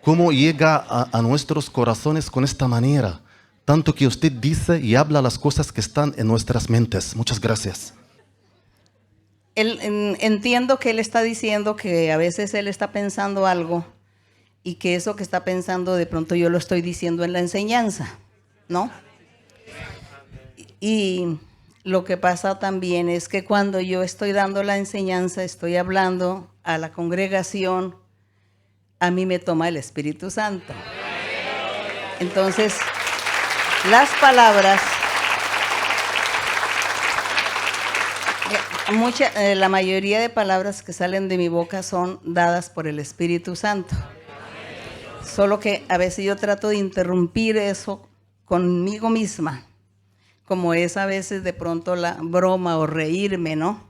Cómo llega a nuestros corazones con esta manera. Tanto que usted dice y habla las cosas que están en nuestras mentes. Muchas gracias. Entiendo que él está diciendo que a veces él está pensando algo y que eso que está pensando de pronto yo lo estoy diciendo en la enseñanza, ¿no? Y lo que pasa también es que cuando yo estoy dando la enseñanza, estoy hablando a la congregación, a mí me toma el Espíritu Santo. Entonces, las palabras, la mayoría de palabras que salen de mi boca son dadas por el Espíritu Santo. Solo que a veces yo trato de interrumpir eso conmigo misma, como es a veces de pronto la broma o reírme, ¿no?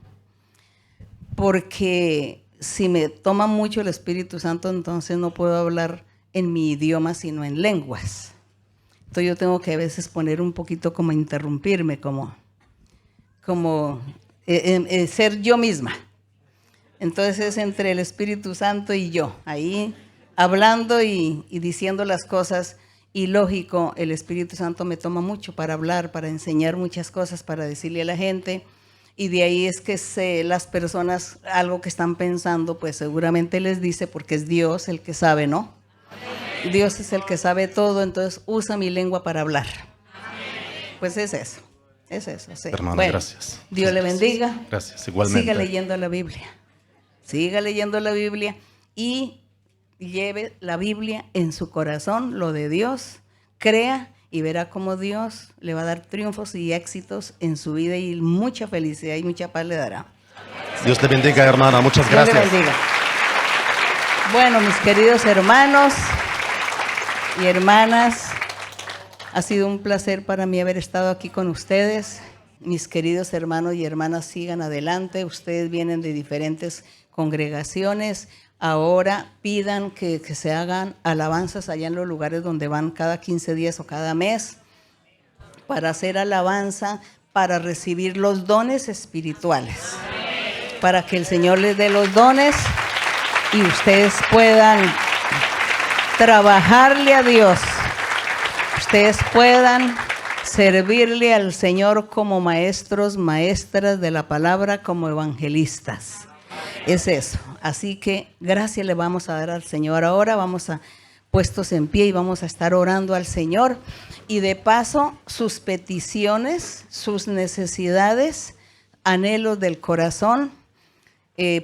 Porque si me toma mucho el Espíritu Santo, entonces no puedo hablar en mi idioma, sino en lenguas. Entonces yo tengo que a veces poner un poquito como interrumpirme, como ser yo misma. Entonces es entre el Espíritu Santo y yo, ahí hablando y diciendo las cosas. Y lógico, el Espíritu Santo me toma mucho para hablar, para enseñar muchas cosas, para decirle a la gente. Y de ahí es que las personas algo que están pensando, pues seguramente les dice, porque es Dios el que sabe, ¿no? Amén. Dios es el que sabe todo, entonces usa mi lengua para hablar. Amén. Pues es eso, sí. Hermano, bueno, gracias. Dios le bendiga. Gracias, igualmente. Siga leyendo la Biblia y lleve la Biblia en su corazón, lo de Dios, crea y verá cómo Dios le va a dar triunfos y éxitos en su vida y mucha felicidad y mucha paz le dará. Dios te bendiga, hermana. Muchas gracias. Dios le bendiga. Bueno, mis queridos hermanos y hermanas, ha sido un placer para mí haber estado aquí con ustedes. Mis queridos hermanos y hermanas, sigan adelante. Ustedes vienen de diferentes congregaciones. Ahora pidan que se hagan alabanzas allá en los lugares donde van cada 15 días o cada mes para hacer alabanza, para recibir los dones espirituales, para que el Señor les dé los dones y ustedes puedan trabajarle a Dios, ustedes puedan servirle al Señor como maestros, maestras de la palabra, como evangelistas. Es eso. Así que gracias le vamos a dar al Señor. Ahora vamos a puestos en pie y vamos a estar orando al Señor. Y de paso, sus peticiones, sus necesidades, anhelos del corazón,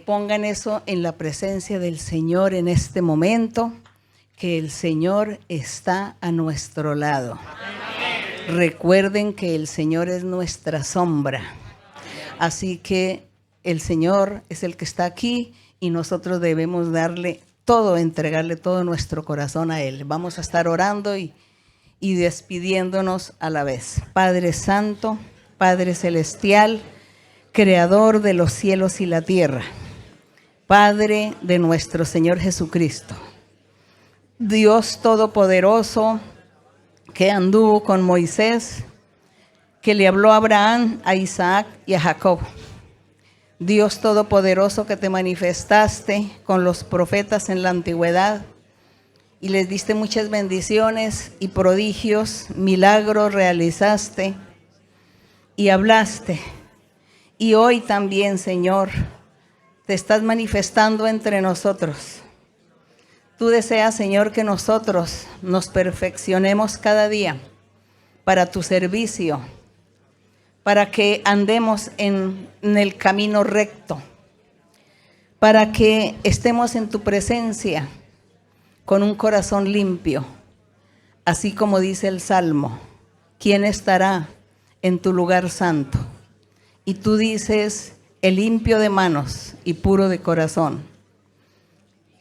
pongan eso en la presencia del Señor en este momento, que el Señor está a nuestro lado. Recuerden que el Señor es nuestra sombra. Así que el Señor es el que está aquí y nosotros debemos darle todo, entregarle todo nuestro corazón a Él. Vamos a estar orando y despidiéndonos a la vez. Padre Santo, Padre Celestial, Creador de los cielos y la tierra, Padre de nuestro Señor Jesucristo, Dios Todopoderoso, que anduvo con Moisés, que le habló a Abraham, a Isaac y a Jacob. Dios Todopoderoso, que te manifestaste con los profetas en la antigüedad y les diste muchas bendiciones y prodigios, milagros realizaste y hablaste. Y hoy también, Señor, te estás manifestando entre nosotros. Tú deseas, Señor, que nosotros nos perfeccionemos cada día para tu servicio, para que andemos en el camino recto, para que estemos en tu presencia con un corazón limpio, así como dice el Salmo, ¿quién estará en tu lugar santo? Y tú dices, el limpio de manos y puro de corazón,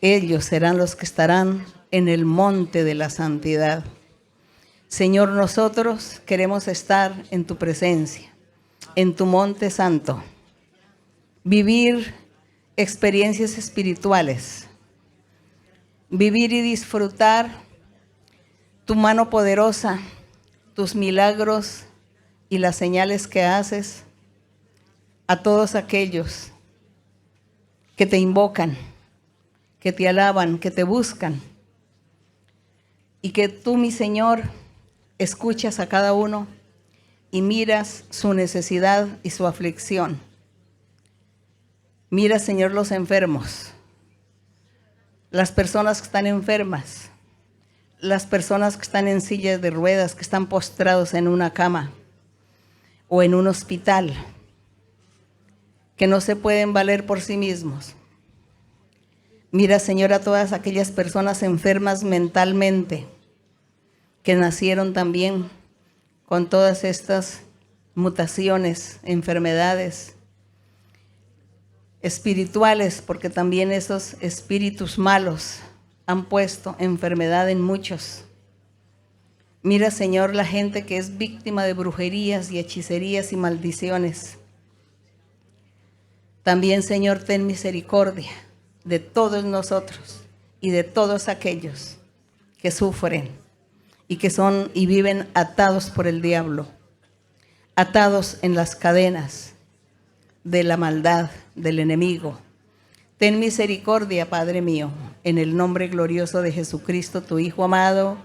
ellos serán los que estarán en el monte de la santidad. Señor, nosotros queremos estar en tu presencia, en tu monte santo, vivir experiencias espirituales, vivir y disfrutar tu mano poderosa, tus milagros y las señales que haces a todos aquellos que te invocan, que te alaban, que te buscan, y que tú, mi Señor, escuchas a cada uno y miras su necesidad y su aflicción. Mira, Señor, los enfermos, las personas que están enfermas, las personas que están en sillas de ruedas, que están postrados en una cama o en un hospital, que no se pueden valer por sí mismos. Mira, Señor, a todas aquellas personas enfermas mentalmente, que nacieron también con todas estas mutaciones, enfermedades espirituales, porque también esos espíritus malos han puesto enfermedad en muchos. Mira, Señor, la gente que es víctima de brujerías y hechicerías y maldiciones. También, Señor, ten misericordia de todos nosotros y de todos aquellos que sufren y que son y viven atados por el diablo, atados en las cadenas de la maldad del enemigo. Ten misericordia, Padre mío, en el nombre glorioso de Jesucristo, tu Hijo amado.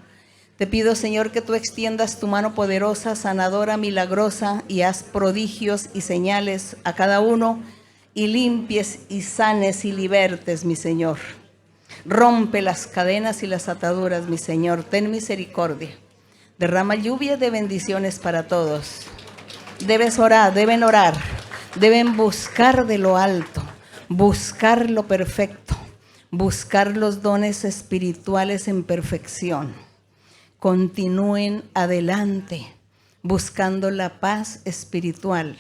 Te pido, Señor, que tú extiendas tu mano poderosa, sanadora, milagrosa, y haz prodigios y señales a cada uno, y limpies y sanes y libertes, mi Señor. Rompe las cadenas y las ataduras, mi Señor. Ten misericordia. Derrama lluvia de bendiciones para todos. Deben orar, deben buscar de lo alto, buscar lo perfecto, buscar los dones espirituales en perfección. Continúen adelante, buscando la paz espiritual.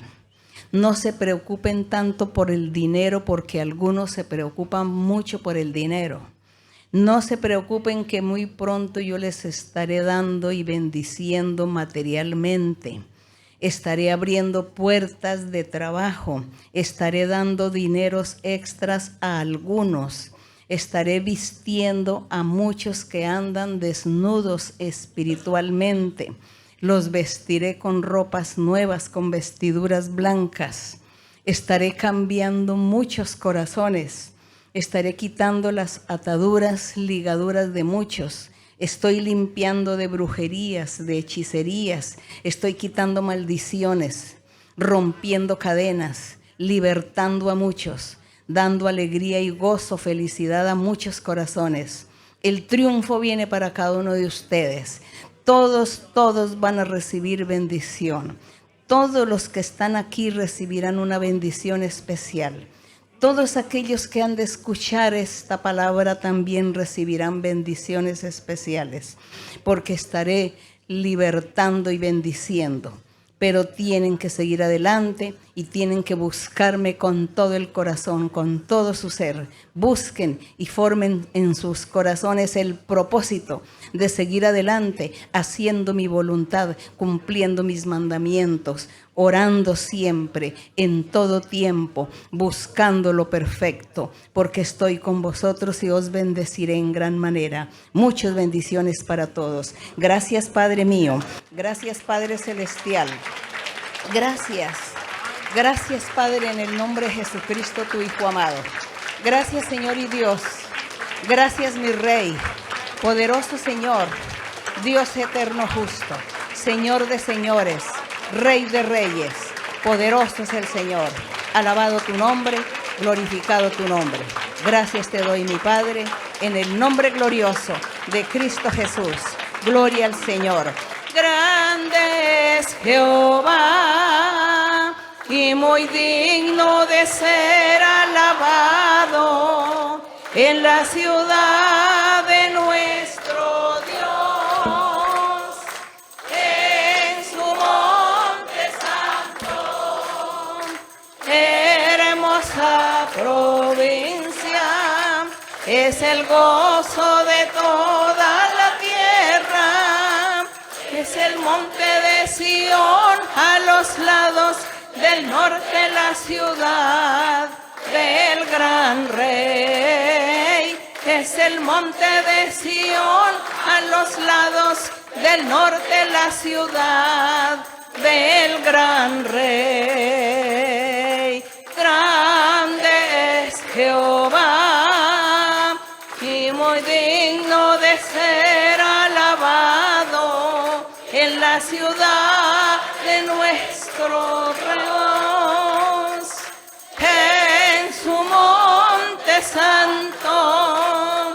No se preocupen tanto por el dinero, porque algunos se preocupan mucho por el dinero. No se preocupen que muy pronto yo les estaré dando y bendiciendo materialmente. Estaré abriendo puertas de trabajo. Estaré dando dineros extras a algunos. Estaré vistiendo a muchos que andan desnudos espiritualmente. Los vestiré con ropas nuevas, con vestiduras blancas. Estaré cambiando muchos corazones. Estaré quitando las ataduras, ligaduras de muchos. Estoy limpiando de brujerías, de hechicerías. Estoy quitando maldiciones, rompiendo cadenas, libertando a muchos, dando alegría y gozo, felicidad a muchos corazones. El triunfo viene para cada uno de ustedes. Todos van a recibir bendición. Todos los que están aquí recibirán una bendición especial. Todos aquellos que han de escuchar esta palabra también recibirán bendiciones especiales, porque estaré libertando y bendiciendo. Pero tienen que seguir adelante y tienen que buscarme con todo el corazón, con todo su ser. Busquen y formen en sus corazones el propósito de seguir adelante, haciendo mi voluntad, cumpliendo mis mandamientos, orando siempre, en todo tiempo, buscando lo perfecto, porque estoy con vosotros y os bendeciré en gran manera. Muchas bendiciones para todos. Gracias, Padre mío. Gracias, Padre celestial. Gracias. Gracias, Padre, en el nombre de Jesucristo, tu Hijo amado. Gracias, Señor y Dios. Gracias, mi Rey. Poderoso Señor, Dios eterno justo, Señor de señores, Rey de reyes. Poderoso es el Señor. Alabado tu nombre, glorificado tu nombre. Gracias te doy, mi Padre, en el nombre glorioso de Cristo Jesús. Gloria al Señor. Grande es Jehová y muy digno de ser alabado en la ciudad de nuestro Dios, en su monte santo, hermosa provincia, es el gozo de toda la tierra, es el monte de Sión a los lados del norte, la ciudad del gran rey. Es el monte de Sión a los lados del norte, la ciudad del gran rey. Grande es Jehová y muy digno de ser alabado en la ciudad de nuestro Dios, en su monte santo,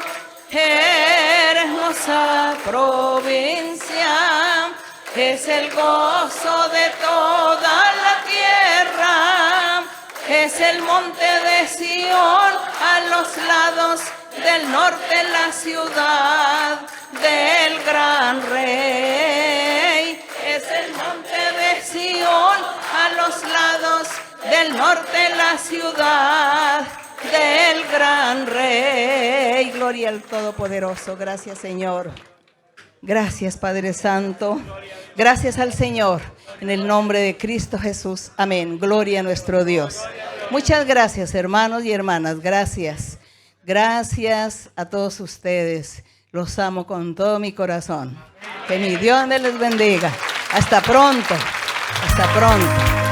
hermosa provincia, es el gozo de toda la tierra, es el monte de Sión a los lados del norte, la ciudad del gran rey. Es el monte de Sión a los lados del norte, la ciudad del gran rey. Gloria al Todopoderoso. Gracias, Señor. Gracias, Padre Santo. Gracias al Señor. En el nombre de Cristo Jesús. Amén. Gloria a nuestro Dios. Muchas gracias, hermanos y hermanas. Gracias. Gracias a todos ustedes. Los amo con todo mi corazón. Que mi Dios me les bendiga. Hasta pronto. Hasta pronto.